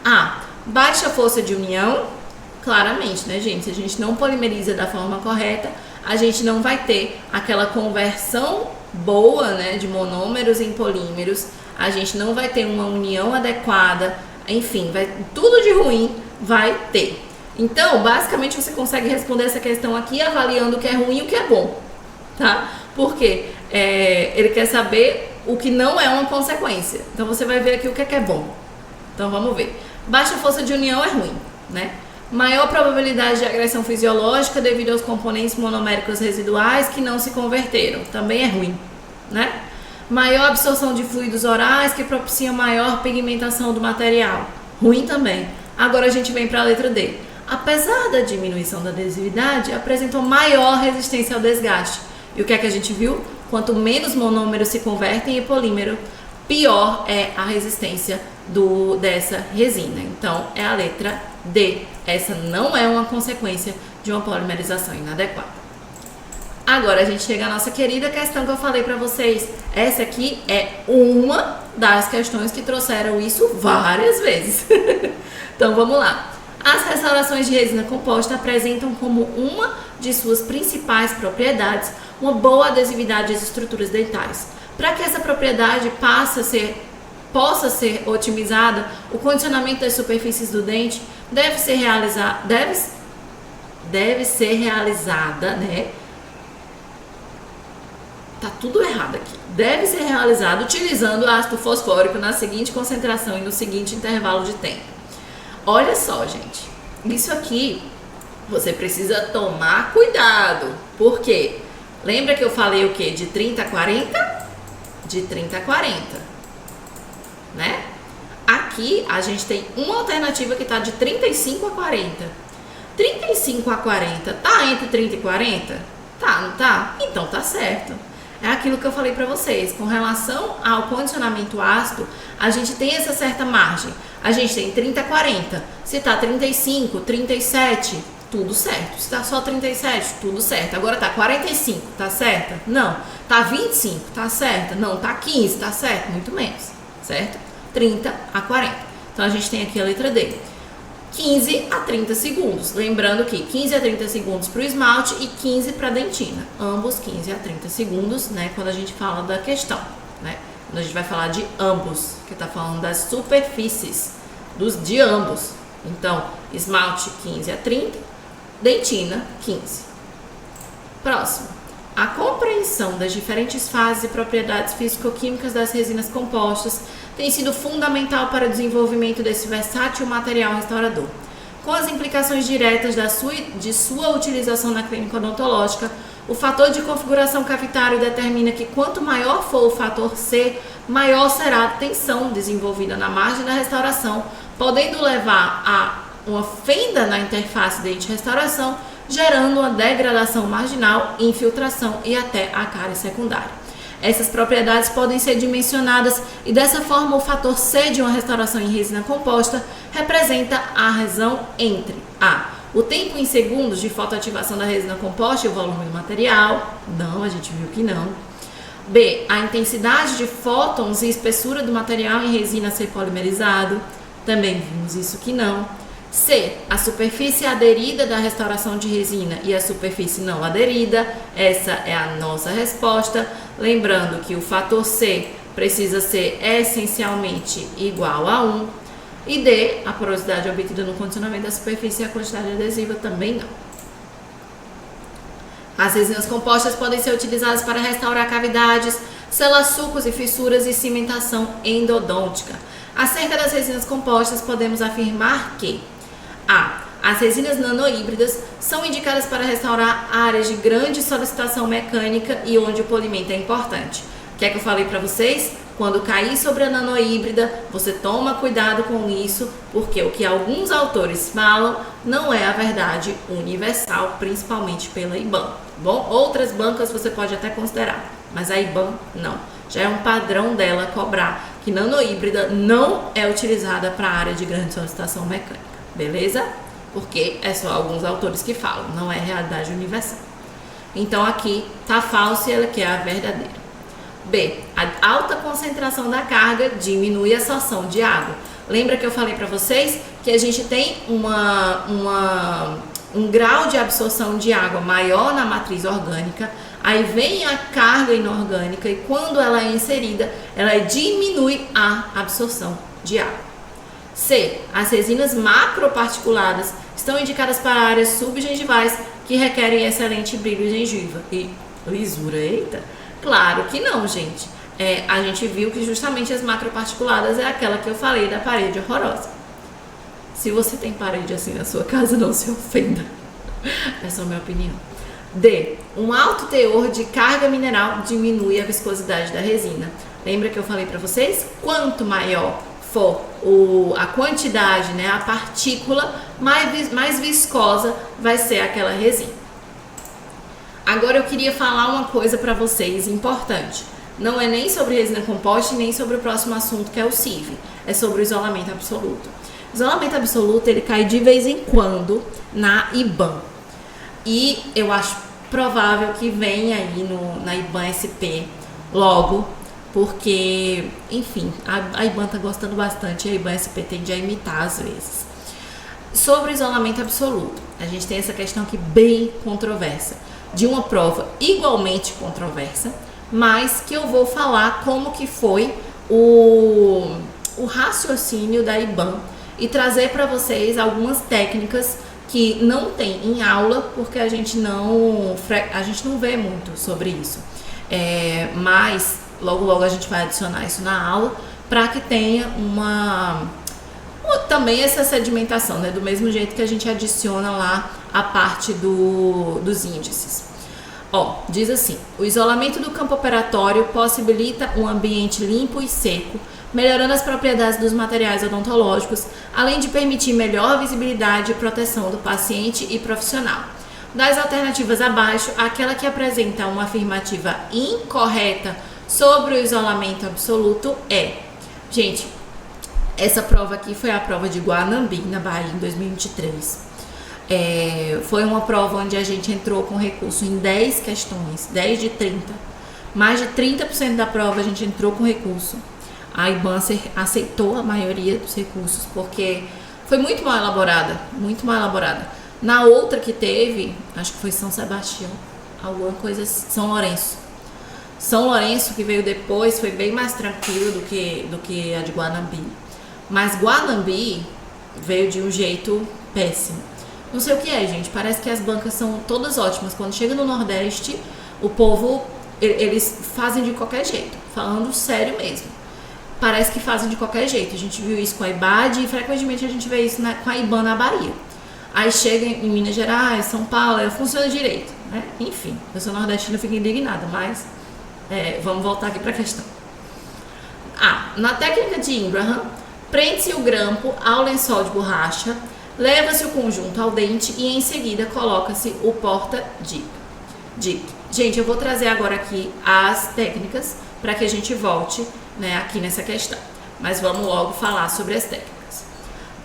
S4: A. Baixa força de união. Claramente, né, gente? Se a gente não polimeriza da forma correta, a gente não vai ter aquela conversão boa, né, de monômeros em polímeros. A gente não vai ter uma união adequada. Enfim, tudo de ruim vai ter. Então, basicamente, você consegue responder essa questão aqui avaliando o que é ruim e o que é bom, tá? Porque ele quer saber o que não é uma consequência. Então, você vai ver aqui o que é bom. Então, vamos ver. Baixa força de união é ruim, né? Maior probabilidade de agressão fisiológica devido aos componentes monoméricos residuais que não se converteram. Também é ruim, né? Maior absorção de fluidos orais que propicia maior pigmentação do material. Ruim também. Agora a gente vem para a letra D. Apesar da diminuição da adesividade, apresentam maior resistência ao desgaste. E o que é que a gente viu? Quanto menos monômeros se convertem em polímero, pior é a resistência dessa resina. Então, é a letra D. Essa não é uma consequência de uma polimerização inadequada. Agora a gente chega à nossa querida questão que eu falei para vocês. Essa aqui é uma das questões que trouxeram isso várias vezes. Então, vamos lá. As restaurações de resina composta apresentam como uma de suas principais propriedades uma boa adesividade às estruturas dentais. Para que essa propriedade possa ser otimizada, o condicionamento das superfícies do dente deve ser realizada, né? Tá tudo errado aqui. Deve ser realizado utilizando ácido fosfórico na seguinte concentração e no seguinte intervalo de tempo. Olha só, gente, isso aqui você precisa tomar cuidado. Por quê? Lembra que eu falei o quê? De 30 a 40? De 30 a 40, né? Aqui a gente tem uma alternativa que tá de 35 a 40. 35 a 40 tá entre 30 e 40? Tá, não tá? Então tá certo. É aquilo que eu falei pra vocês, com relação ao condicionamento ácido, a gente tem essa certa margem. A gente tem 30 a 40, se tá 35, 37, tudo certo. Se tá só 37, tudo certo. Agora tá 45, tá certo? Não. Tá 25, tá certo? Não. Tá 15, tá certo? Muito menos, certo? 30 a 40. Então a gente tem aqui a letra D. 15 a 30 segundos. Lembrando que 15 a 30 segundos para o esmalte e 15 para a dentina. Ambos 15 a 30 segundos, né? Quando a gente fala da questão, né? Quando a gente vai falar de ambos, que está falando das superfícies de ambos. Então, esmalte 15 a 30, dentina 15. Próximo. A compreensão das diferentes fases e propriedades físico-químicas das resinas compostas tem sido fundamental para o desenvolvimento desse versátil material restaurador. Com as implicações diretas de sua utilização na clínica odontológica, o fator de configuração cavitário determina que quanto maior for o fator C, maior será a tensão desenvolvida na margem da restauração, podendo levar a uma fenda na interface dente-restauração, gerando uma degradação marginal, infiltração e até a cárie secundária. Essas propriedades podem ser dimensionadas e dessa forma o fator C de uma restauração em resina composta representa a razão entre A. O tempo em segundos de fotoativação da resina composta e o volume do material. Não, a gente viu que não. B. A intensidade de fótons e espessura do material em resina a ser polimerizado. Também vimos isso que não. C. A superfície aderida da restauração de resina e a superfície não aderida. Essa é a nossa resposta. Lembrando que o fator C precisa ser essencialmente igual a 1. E D. A porosidade obtida no condicionamento da superfície e a quantidade adesiva também não. As resinas compostas podem ser utilizadas para restaurar cavidades, selar sulcos e fissuras e cimentação endodôntica. Acerca das resinas compostas, podemos afirmar que A. As resinas nanohíbridas são indicadas para restaurar áreas de grande solicitação mecânica e onde o polimento é importante. O que é que eu falei para vocês? Quando cair sobre a nanohíbrida, você toma cuidado com isso, porque o que alguns autores falam não é a verdade universal, principalmente pela IBAN. Bom, outras bancas você pode até considerar, mas a IBAN não. Já é um padrão dela cobrar que nanohíbrida não é utilizada para a área de grande solicitação mecânica, beleza? Porque é só alguns autores que falam, não é realidade universal. Então aqui tá falso e ela quer a verdadeira. B. A alta concentração da carga diminui a absorção de água. Lembra que eu falei para vocês que a gente tem um grau de absorção de água maior na matriz orgânica, aí vem a carga inorgânica e quando ela é inserida, ela diminui a absorção de água. C. As resinas macroparticuladas estão indicadas para áreas subgengivais que requerem excelente brilho gengiva e lisura. Eita! Claro que não, gente. A gente viu que justamente as macroparticuladas é aquela que eu falei da parede horrorosa. Se você tem parede assim na sua casa, não se ofenda. Essa é a minha opinião. D. Um alto teor de carga mineral diminui a viscosidade da resina. Lembra que eu falei para vocês? Quanto maior for a quantidade, né, a partícula, mais viscosa vai ser aquela resina. Agora eu queria falar uma coisa para vocês importante. Não é nem sobre resina composta nem sobre o próximo assunto que é o CIV. É sobre o isolamento absoluto. O isolamento absoluto ele cai de vez em quando na IBAN. E eu acho provável que venha aí na IBAN SP logo, porque, enfim, a IBAN tá gostando bastante e a IBAN SP tende a imitar às vezes. Sobre o isolamento absoluto, a gente tem essa questão aqui bem controversa, de uma prova igualmente controversa, mas que eu vou falar como que foi o raciocínio da IBAN e trazer para vocês algumas técnicas que não tem em aula, porque a gente não vê muito sobre isso. Mas logo a gente vai adicionar isso na aula para que tenha também essa sedimentação, né? Do mesmo jeito que a gente adiciona lá a parte dos índices. Diz assim: o isolamento do campo operatório possibilita um ambiente limpo e seco, melhorando as propriedades dos materiais odontológicos, além de permitir melhor visibilidade e proteção do paciente e profissional. Das alternativas abaixo, aquela que apresenta uma afirmativa incorreta sobre o isolamento absoluto é... Gente, essa prova aqui foi a prova de Guanambi, na Bahia, em 2023. Foi uma prova onde a gente entrou com recurso em 10 questões, 10 de 30. Mais de 30% da prova a gente entrou com recurso. A IBAN aceitou a maioria dos recursos, porque foi muito mal elaborada, muito mal elaborada. Na outra que teve, acho que foi São Sebastião, alguma coisa, São Lourenço. São Lourenço, que veio depois, foi bem mais tranquilo do que a de Guanambi. Mas Guanambi veio de um jeito péssimo. Não sei o que é, gente. Parece que as bancas são todas ótimas. Quando chega no Nordeste, o povo, eles fazem de qualquer jeito. Falando sério mesmo. Parece que fazem de qualquer jeito. A gente viu isso com a IBAD e frequentemente a gente vê isso com a IBAN na Bahia. Aí chega em Minas Gerais, São Paulo, funciona direito, né? Enfim, eu sou nordestina, fico indignada, mas vamos voltar aqui para a questão. Na técnica de Ingraham, prende-se o grampo ao lençol de borracha, leva-se o conjunto ao dente e em seguida coloca-se o porta-dip. Gente, eu vou trazer agora aqui as técnicas para que a gente volte, né, aqui nessa questão. Mas vamos logo falar sobre as técnicas.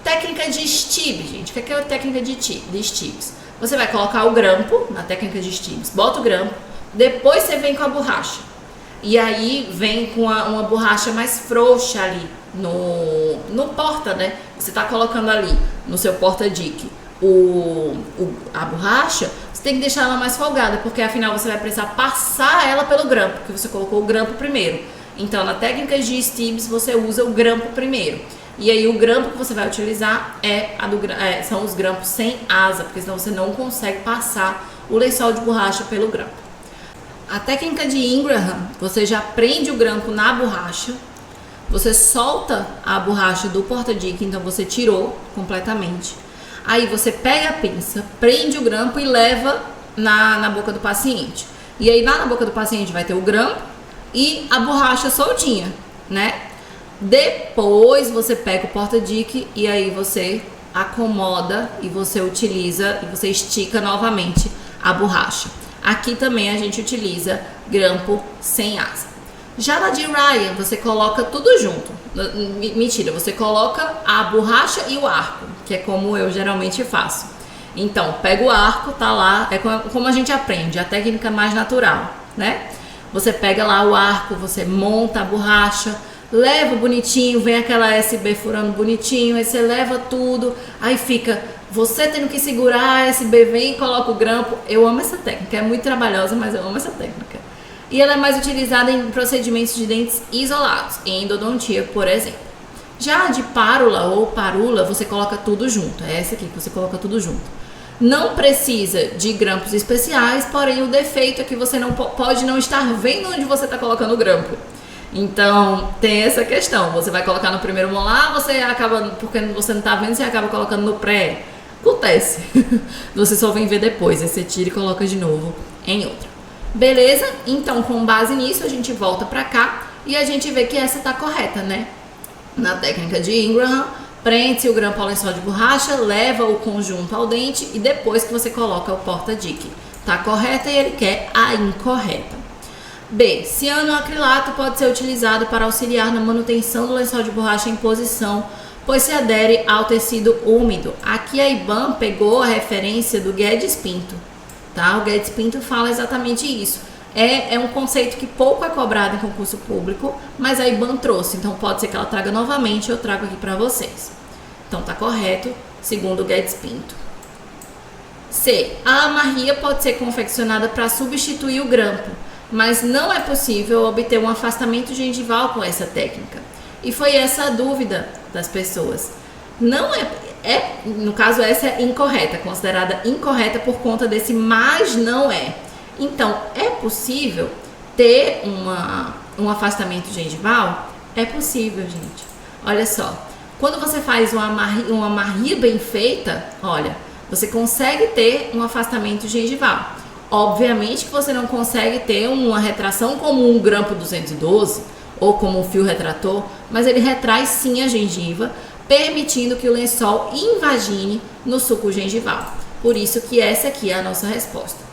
S4: Técnica de Stibbe, gente. O que é a técnica de Stibbs? Você vai colocar o grampo na técnica de Stibbs, bota o grampo, depois você vem com a borracha. E aí vem com uma borracha mais frouxa ali no porta, né? Você tá colocando ali no seu porta-dick a borracha, você tem que deixar ela mais folgada, porque afinal você vai precisar passar ela pelo grampo, porque você colocou o grampo primeiro. Então, na técnica de Stibbs, você usa o grampo primeiro. E aí o grampo que você vai utilizar são os grampos sem asa, porque senão você não consegue passar o lençol de borracha pelo grampo. A técnica de Ingraham, você já prende o grampo na borracha, você solta a borracha do porta-dick, então você tirou completamente. Aí você pega a pinça, prende o grampo e leva na boca do paciente. E aí lá na boca do paciente vai ter o grampo e a borracha soltinha. né? Depois você pega o porta-dique e aí você acomoda e você utiliza e você estica novamente a borracha. Aqui também a gente utiliza grampo sem asa. Já na de Ryan, você coloca tudo junto. Mentira, você coloca a borracha e o arco, que é como eu geralmente faço. Então, pega o arco, tá lá, é como a gente aprende, a técnica mais natural, né? Você pega lá o arco, você monta a borracha, leva bonitinho, vem aquela SB furando bonitinho, aí você leva tudo, aí fica você tendo que segurar a SB, vem e coloca o grampo. Eu amo essa técnica, é muito trabalhosa, mas eu amo essa técnica. E ela é mais utilizada em procedimentos de dentes isolados, em endodontia, por exemplo. Já a de párula ou parula, você coloca tudo junto, é essa aqui que você coloca tudo junto. Não precisa de grampos especiais, porém o defeito é que você não pode não estar vendo onde você está colocando o grampo. Então, tem essa questão. Você vai colocar no primeiro molar, você acaba, porque você não está vendo, você acaba colocando no pré. Acontece. Você só vem ver depois, aí você tira e coloca de novo em outra. Beleza? Então, com base nisso, a gente volta pra cá e a gente vê que essa tá correta, né? Na técnica de Ingraham, prende-se o grampo ao lençol de borracha, leva o conjunto ao dente e depois que você coloca o porta-dique. Tá correta e ele quer a incorreta. B. Cianoacrilato pode ser utilizado para auxiliar na manutenção do lençol de borracha em posição, pois se adere ao tecido úmido. Aqui a IBAN pegou a referência do Guedes Pinto, tá? O Guedes Pinto fala exatamente isso. É um conceito que pouco é cobrado em concurso público, mas a IBAN trouxe, então pode ser que ela traga novamente, eu trago aqui para vocês. Então tá correto, segundo o Guedes Pinto. C. A amarria pode ser confeccionada para substituir o grampo, mas não é possível obter um afastamento gengival com essa técnica. E foi essa a dúvida das pessoas. Não no caso, essa é incorreta, considerada incorreta por conta desse mas não é. Então, é possível ter um afastamento gengival? É possível, gente. Olha só, quando você faz uma amarria bem feita, olha, você consegue ter um afastamento gengival. Obviamente que você não consegue ter uma retração como um grampo 212 ou como um fio retrator, mas ele retrai sim a gengiva, permitindo que o lençol invagine no suco gengival. Por isso que essa aqui é a nossa resposta.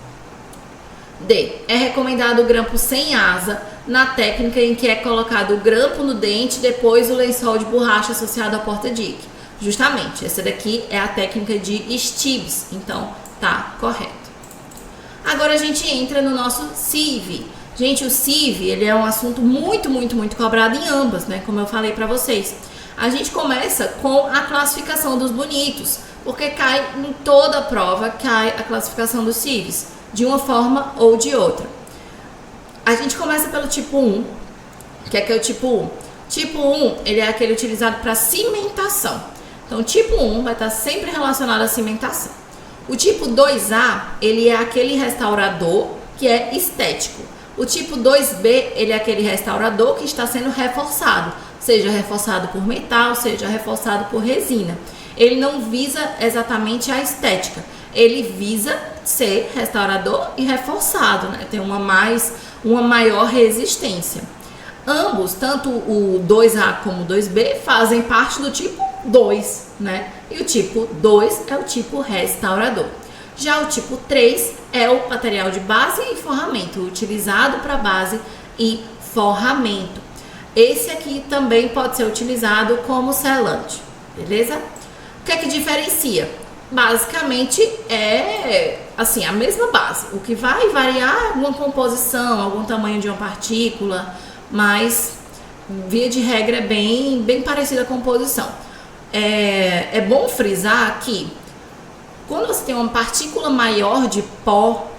S4: D. É recomendado o grampo sem asa na técnica em que é colocado o grampo no dente, depois o lençol de borracha associado à porta-dique. Justamente, essa daqui é a técnica de Stibs, então tá correto. Agora a gente entra no nosso CIV. Gente, o CIV, ele é um assunto muito cobrado em ambas, né? Como eu falei pra vocês. A gente começa com a classificação dos bonitos, porque cai em toda a prova, cai a classificação dos CIVs, de uma forma ou de outra. A gente começa pelo tipo 1, que é o tipo 1. Tipo 1, ele é aquele utilizado para cimentação. Então, tipo 1 vai estar sempre relacionado à cimentação. O tipo 2A, ele é aquele restaurador que é estético. O tipo 2B, ele é aquele restaurador que está sendo reforçado, seja reforçado por metal, seja reforçado por resina. Ele não visa exatamente a estética, ele visa ser restaurador e reforçado, né? Tem uma maior resistência. Ambos, tanto o 2A como o 2B, fazem parte do tipo 2, né? E o tipo 2 é o tipo restaurador. Já o tipo 3 é o material de base e forramento, utilizado para base e forramento. Esse aqui também pode ser utilizado como selante, beleza? O que é que diferencia? Basicamente é assim, a mesma base. O que vai variar é alguma composição, algum tamanho de uma partícula, mas via de regra é bem parecida a composição. É bom frisar que quando você tem uma partícula maior de pó,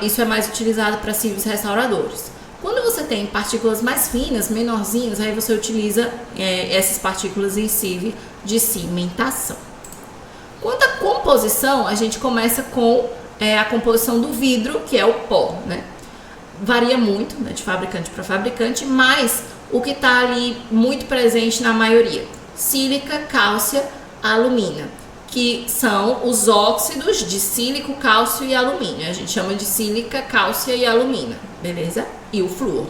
S4: isso é mais utilizado para cílios restauradores. Quando você tem partículas mais finas, menorzinhas, aí você utiliza essas partículas em sieve de cimentação. Quanto à composição, a gente começa com a composição do vidro, que é o pó, né? Varia muito, né, de fabricante para fabricante, mas o que está ali muito presente na maioria: sílica, cálcia, alumina, que são os óxidos de sílico, cálcio e alumínio. A gente chama de sílica, cálcia e alumina, beleza? E o flúor.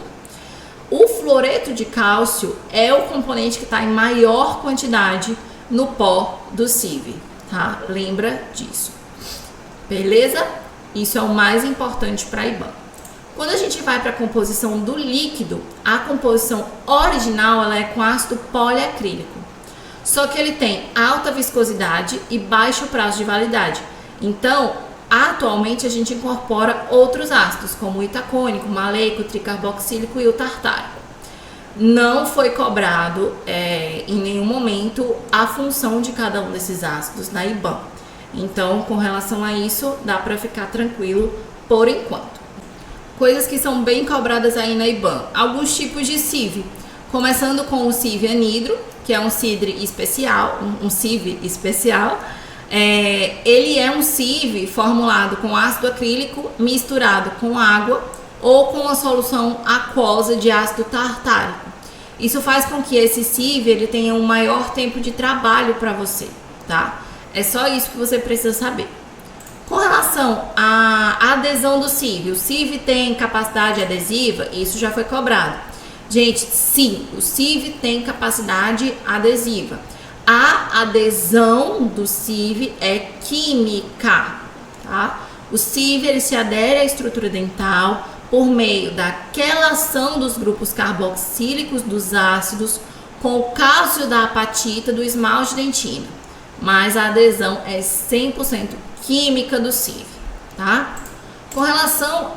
S4: O fluoreto de cálcio é o componente que está em maior quantidade no pó do CIV, tá? Lembra disso. Beleza? Isso é o mais importante para IBAN. Quando a gente vai para a composição do líquido, a composição original ela é com ácido poliacrílico. Só que ele tem alta viscosidade e baixo prazo de validade. Então, atualmente a gente incorpora outros ácidos, como o itacônico, o maleico, o tricarboxílico e o tartárico. Não foi cobrado em nenhum momento a função de cada um desses ácidos na IBAN. Então, com relação a isso, dá para ficar tranquilo por enquanto. Coisas que são bem cobradas aí na IBAN. Alguns tipos de CIV, começando com o CIV anidro, que é um CIV especial. Ele é um CIV formulado com ácido acrílico misturado com água ou com a solução aquosa de ácido tartárico. Isso faz com que esse CIV ele tenha um maior tempo de trabalho para você, tá? É só isso que você precisa saber. Com relação à adesão do CIV, o CIV tem capacidade adesiva? Isso já foi cobrado. Gente, sim, o CIV tem capacidade adesiva. A adesão do CIV é química, tá? O CIV ele se adere à estrutura dental por meio da quelação dos grupos carboxílicos dos ácidos com o cálcio da apatita do esmalte dentina. Mas a adesão é 100% química do CIV, tá? Com relação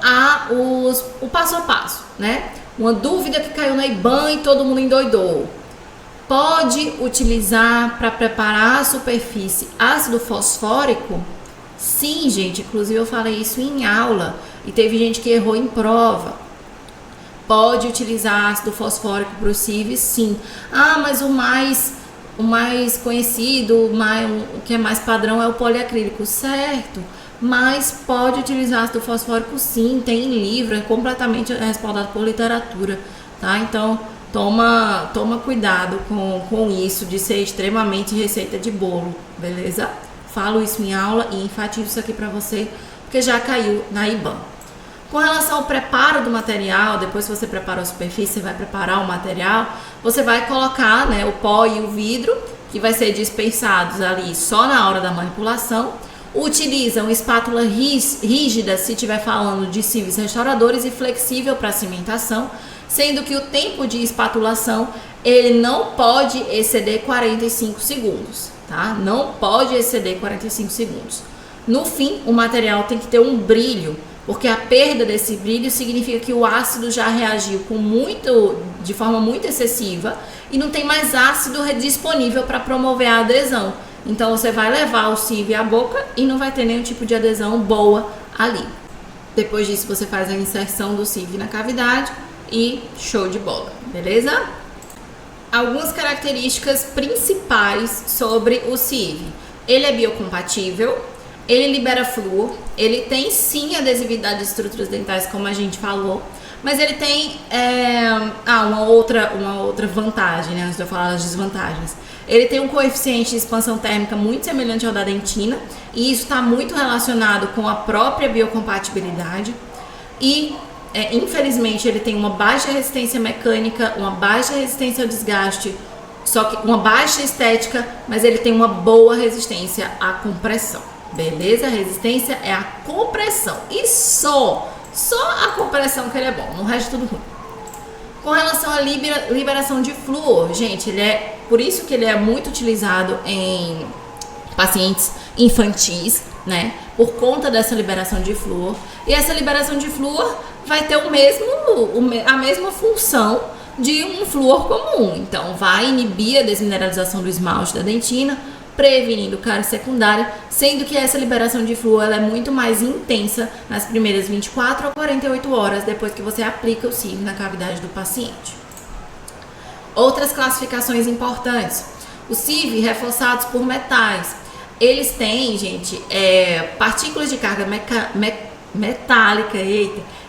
S4: o passo a passo, né? Uma dúvida que caiu na IBAN e todo mundo endoidou. Pode utilizar para preparar a superfície ácido fosfórico? Sim, gente, inclusive eu falei isso em aula e teve gente que errou em prova. Pode utilizar ácido fosfórico para o CIV, sim. Ah, mas o mais conhecido, o que é mais padrão é o poliacrílico, certo? Mas pode utilizar ácido fosfórico sim, tem em livro, é completamente respaldado por literatura, tá? Então, toma cuidado com isso de ser extremamente receita de bolo, beleza? Falo isso em aula e enfatizo isso aqui pra você, porque já caiu na IBAN. Com relação ao preparo do material, depois que você prepara a superfície, você vai preparar o material, você vai colocar, né, o pó e o vidro, que vai ser dispensados ali só na hora da manipulação. Utiliza uma espátula rígida, se estiver falando de CIVs restauradores, e flexível para cimentação, sendo que o tempo de espatulação ele não pode exceder 45 segundos, tá? Não pode exceder 45 segundos. No fim, o material tem que ter um brilho, porque a perda desse brilho significa que o ácido já reagiu de forma muito excessiva e não tem mais ácido disponível para promover a adesão. Então você vai levar o CIV à boca e não vai ter nenhum tipo de adesão boa ali. Depois disso você faz a inserção do CIV na cavidade e show de bola, beleza? Algumas características principais sobre o CIV. Ele é biocompatível, ele libera flúor, ele tem sim adesividade de estruturas dentais, como a gente falou, mas ele tem uma outra vantagem, né, antes de eu falar das desvantagens. Ele tem um coeficiente de expansão térmica muito semelhante ao da dentina, e isso está muito relacionado com a própria biocompatibilidade. E, infelizmente, ele tem uma baixa resistência mecânica, uma baixa resistência ao desgaste, só que uma baixa estética, mas ele tem uma boa resistência à compressão. Beleza? A resistência é a compressão. E só a compressão que ele é bom, no resto tudo ruim. Com relação à liberação de flúor, gente, por isso que ele é muito utilizado em pacientes infantis, né? Por conta dessa liberação de flúor. E essa liberação de flúor vai ter a mesma função de um flúor comum. Então, vai inibir a desmineralização do esmalte da dentina, prevenindo cárie secundária, sendo que essa liberação de flúor ela é muito mais intensa nas primeiras 24 a 48 horas depois que você aplica o CIV na cavidade do paciente. Outras classificações importantes. Os CIV reforçados por metais. Eles têm, gente, partículas de carga metálica,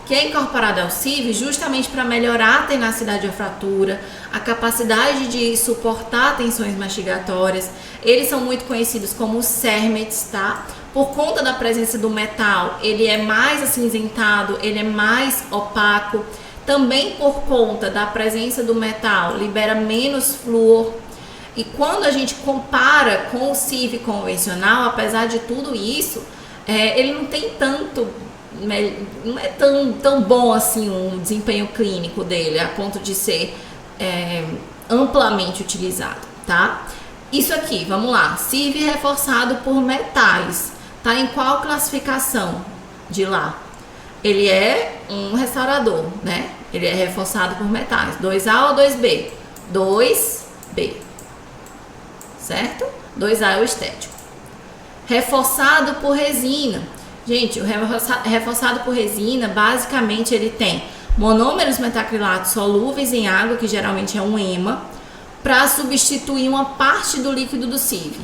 S4: que é incorporada ao CIV justamente para melhorar a tenacidade da fratura, a capacidade de suportar tensões mastigatórias. Eles são muito conhecidos como CERMETs, tá? Por conta da presença do metal, ele é mais acinzentado, ele é mais opaco, também por conta da presença do metal, libera menos flúor. E quando a gente compara com o CIV convencional, apesar de tudo isso, ele não tem tanto, não é tão bom assim o desempenho clínico dele, a ponto de ser amplamente utilizado, tá? Isso aqui, vamos lá, CIV reforçado por metais, tá em qual classificação de lá? Ele é um restaurador, né? Ele é reforçado por metais, 2A ou 2B? 2B, certo? 2A é o estético. Reforçado por resina. Gente, o reforçado por resina, basicamente ele tem monômeros metacrilatos solúveis em água, que geralmente é um EMA, para substituir uma parte do líquido do CIV.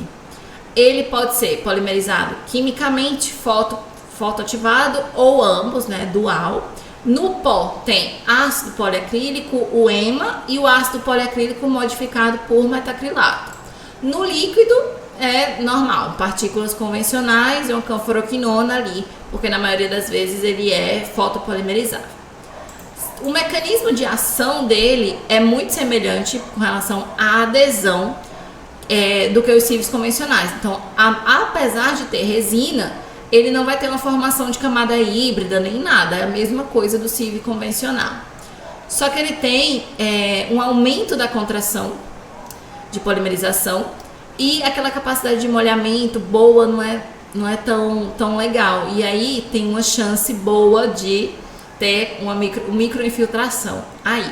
S4: Ele pode ser polimerizado quimicamente, fotoativado ou ambos, né, dual. No pó tem ácido poliacrílico, o EMA, e o ácido poliacrílico modificado por metacrilato. No líquido é normal, partículas convencionais e uma canforoquinona ali, porque na maioria das vezes ele é fotopolimerizável. O mecanismo de ação dele é muito semelhante com relação à adesão do que os CIVs convencionais. Então, apesar de ter resina, ele não vai ter uma formação de camada híbrida nem nada, é a mesma coisa do CIV convencional. Só que ele tem um aumento da contração de polimerização e aquela capacidade de molhamento boa não é tão legal. E aí tem uma chance boa de ter uma microinfiltração aí.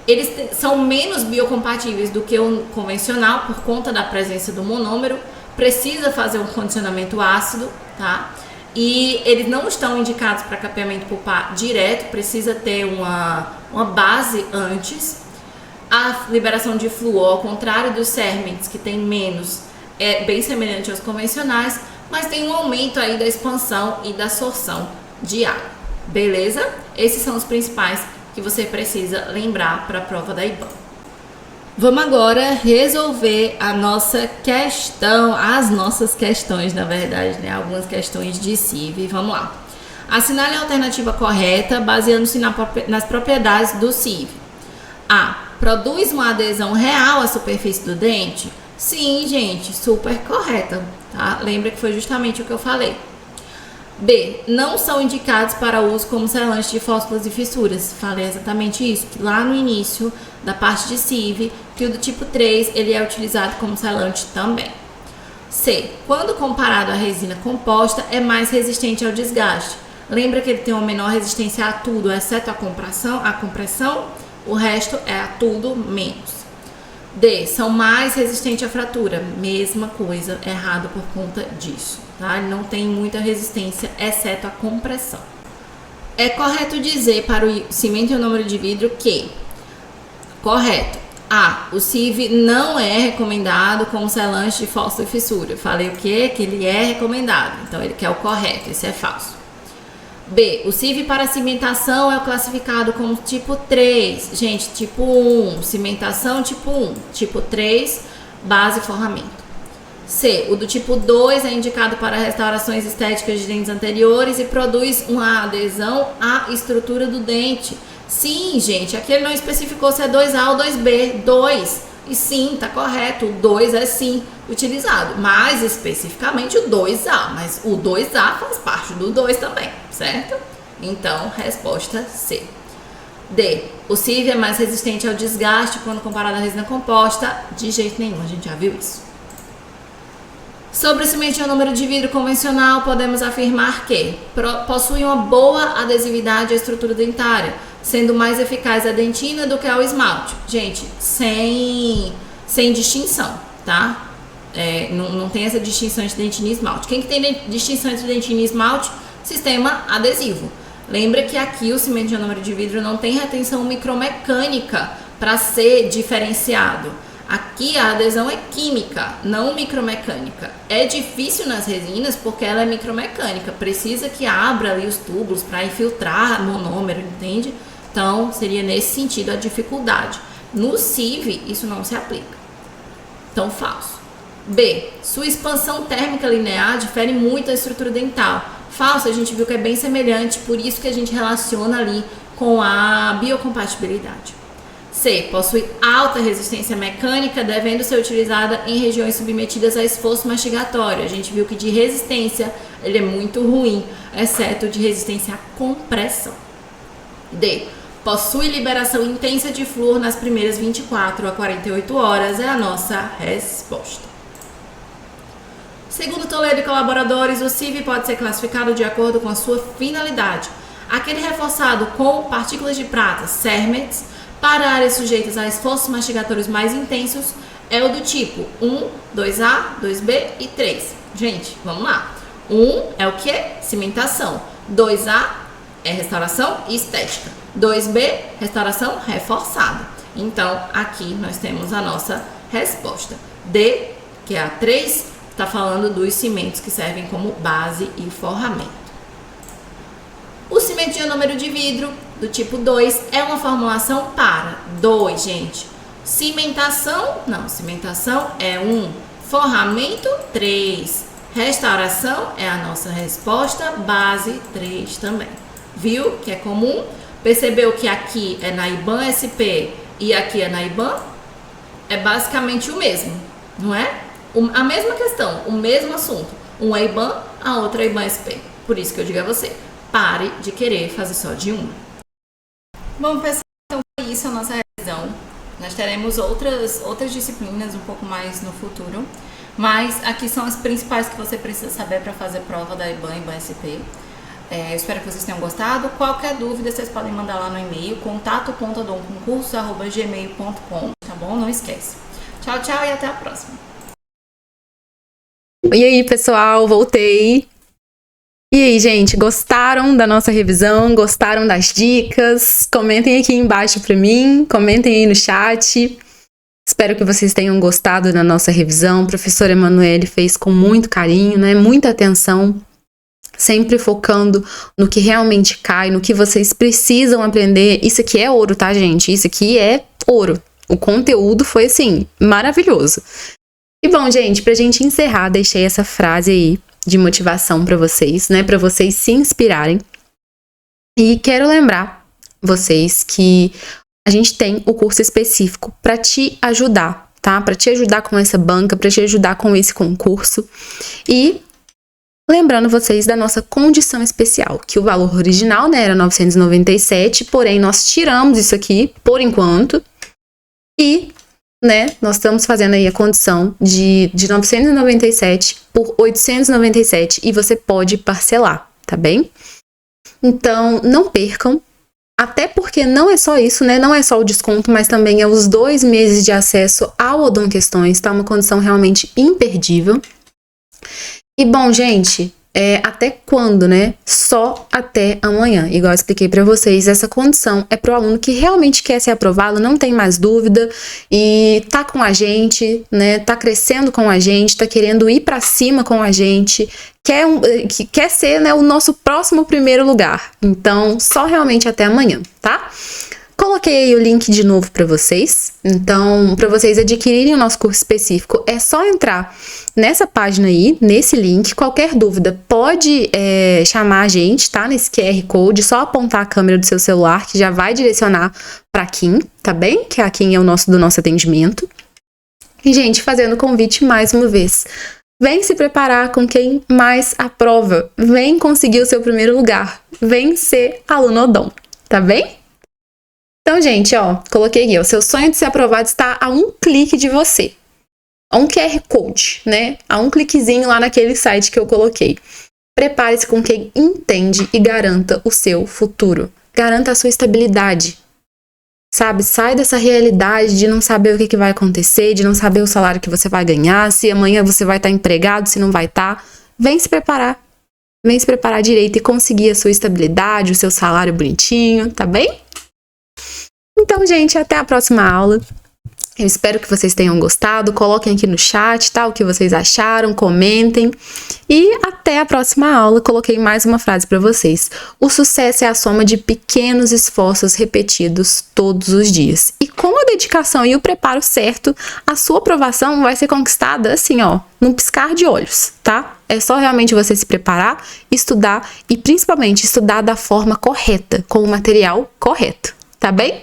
S4: Eles são menos biocompatíveis do que o convencional por conta da presença do monômero. Precisa fazer um condicionamento ácido, tá? E eles não estão indicados para capeamento pulpar direto, precisa ter uma base antes. A liberação de flúor, ao contrário dos CERMENTs, que tem menos, é bem semelhante aos convencionais, mas tem um aumento aí da expansão e da sorção de água. Beleza? Esses são os principais que você precisa lembrar para a prova da IBAN. Vamos agora resolver as nossas questões, na verdade, né? Algumas questões de CIV. Vamos lá. Assinale a alternativa correta, baseando-se nas propriedades do CIV. A. Produz uma adesão real à superfície do dente? Sim, gente, super correta, tá? Lembra que foi justamente o que eu falei. B. Não são indicados para uso como selante de fósforos e fissuras. Falei exatamente isso, que lá no início da parte de CIV, que o do tipo 3, ele é utilizado como selante também. C. Quando comparado à resina composta, é mais resistente ao desgaste. Lembra que ele tem uma menor resistência a tudo, exceto a compressão, o resto é a tudo menos. D. São mais resistentes à fratura. Mesma coisa, errado por conta disso, tá? Ele não tem muita resistência, exceto a compressão. É correto dizer para o cimento ionômero de vidro que... Correto. A. O CIV não é recomendado como selante de fósforo e fissura. Falei o quê? Que ele é recomendado. Então, ele quer o correto. Esse é falso. B. O CIV para cimentação é classificado como tipo 3. Gente, tipo 1, cimentação tipo 1. Tipo 3, base e forramento. C. O do tipo 2 é indicado para restaurações estéticas de dentes anteriores e produz uma adesão à estrutura do dente. Sim, gente, aqui ele não especificou se é 2A ou 2B. 2. E sim, tá correto, o 2 é sim utilizado, mais especificamente o 2A, mas o 2A faz parte do 2 também, certo? Então, resposta C. D. O CIV é mais resistente ao desgaste quando comparado à resina composta? De jeito nenhum, a gente já viu isso. Sobre o cimento ionômero de vidro convencional, podemos afirmar que possui uma boa adesividade à estrutura dentária, sendo mais eficaz a dentina do que ao esmalte. Gente, sem distinção, tá? Não tem essa distinção entre dentina e esmalte. Quem que tem distinção entre dentina e esmalte? Sistema adesivo. Lembra que aqui o cimento ionômero de vidro não tem retenção micromecânica para ser diferenciado. Aqui a adesão é química, não micromecânica. É difícil nas resinas porque ela é micromecânica. Precisa que abra ali os túbulos para infiltrar monômero, entende? Então, seria nesse sentido a dificuldade. No CIV, isso não se aplica. Então, falso. B. Sua expansão térmica linear difere muito da estrutura dental. Falso, a gente viu que é bem semelhante, por isso que a gente relaciona ali com a biocompatibilidade. C. Possui alta resistência mecânica, devendo ser utilizada em regiões submetidas a esforço mastigatório. A gente viu que de resistência ele é muito ruim, exceto de resistência à compressão. D. Possui liberação intensa de flúor nas primeiras 24 a 48 horas. É a nossa resposta. Segundo Toledo e colaboradores, o CIV pode ser classificado de acordo com a sua finalidade. Aquele reforçado com partículas de prata, CERMETs, para áreas sujeitas a esforços mastigatórios mais intensos, é o do tipo 1, 2A, 2B e 3. Gente, vamos lá. 1 é o que? Cimentação. 2A é restauração e estética. 2B, restauração reforçada. Então, aqui nós temos a nossa resposta. D, que é a 3, está falando dos cimentos que servem como base e forramento. O cimento de ionômero de vidro, do tipo 2, é uma formulação para 2, gente. Cimentação, não, cimentação é 1. Forramento, 3. Restauração é a nossa resposta, base 3 também. Viu que é comum? Percebeu que aqui é na IBAN SP e aqui é na IBAN? É basicamente o mesmo, não é? A mesma questão, o mesmo assunto. Um é IBAN, a outra é IBAN SP. Por isso que eu digo a você, pare de querer fazer só de uma. Bom, pessoal, então foi isso a nossa revisão. Nós teremos outras disciplinas um pouco mais no futuro. Mas aqui são as principais que você precisa saber para fazer prova da IBAN e IBAN SP. Eu espero que vocês tenham gostado. Qualquer dúvida, vocês podem mandar lá no e-mail, contato.odonconcurso@gmail.com, tá bom? Não esquece. Tchau, tchau e até a próxima.
S1: E aí, pessoal, voltei. E aí, gente, gostaram da nossa revisão? Gostaram das dicas? Comentem aqui embaixo pra mim, comentem aí no chat. Espero que vocês tenham gostado da nossa revisão. O professor Emanuele fez com muito carinho, né? Muita atenção, sempre focando no que realmente cai, no que vocês precisam aprender. Isso aqui é ouro, tá, gente? Isso aqui é ouro. O conteúdo foi, assim, maravilhoso. E bom, gente, pra gente encerrar, deixei essa frase aí de motivação pra vocês, né? Pra vocês se inspirarem. E quero lembrar vocês que a gente tem o curso específico para te ajudar, tá? Para te ajudar com essa banca, para te ajudar com esse concurso. E lembrando vocês da nossa condição especial, que o valor original, né, era 997, porém nós tiramos isso aqui por enquanto. E, né, nós estamos fazendo aí a condição de 997 por 897 e você pode parcelar, tá bem? Então, não percam. Até porque não é só isso, né? Não é só o desconto, mas também é os 2 meses de acesso ao Odon Questões, tá? Uma condição realmente imperdível. E bom, gente, até quando, né? Só até amanhã. Igual eu expliquei pra vocês, essa condição é pro aluno que realmente quer ser aprovado, não tem mais dúvida e tá com a gente, né? Tá crescendo com a gente, tá querendo ir pra cima com a gente, quer ser, né, o nosso próximo primeiro lugar. Então, só realmente até amanhã, tá? Coloquei aí o link de novo para vocês. Então, para vocês adquirirem o nosso curso específico, é só entrar nessa página aí, nesse link. Qualquer dúvida, pode chamar a gente, tá? Nesse QR Code, só apontar a câmera do seu celular, que já vai direcionar para a Kim, tá bem? Que a Kim é do nosso atendimento. E, gente, fazendo o convite mais uma vez. Vem se preparar com quem mais aprova. Vem conseguir o seu primeiro lugar. Vem ser aluno Odon, tá bem? Então, gente, ó, coloquei aqui, ó, o seu sonho de ser aprovado está a um clique de você. A um QR Code, né? A um cliquezinho lá naquele site que eu coloquei. Prepare-se com quem entende e garanta o seu futuro. Garanta a sua estabilidade. Sabe? Sai dessa realidade de não saber o que vai acontecer, de não saber o salário que você vai ganhar, se amanhã você vai estar empregado, se não vai estar. Vem se preparar. Vem se preparar direito e conseguir a sua estabilidade, o seu salário bonitinho, tá bem? Então, gente, até a próxima aula. Eu espero que vocês tenham gostado. Coloquem aqui no chat, tá? O que vocês acharam, comentem. E até a próxima aula. Coloquei mais uma frase para vocês. O sucesso é a soma de pequenos esforços repetidos todos os dias. E com a dedicação e o preparo certo, a sua aprovação vai ser conquistada assim, ó, num piscar de olhos, tá? É só realmente você se preparar, estudar e principalmente estudar da forma correta, com o material correto, tá bem?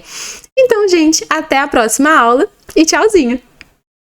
S1: Então, gente, até a próxima aula e tchauzinho!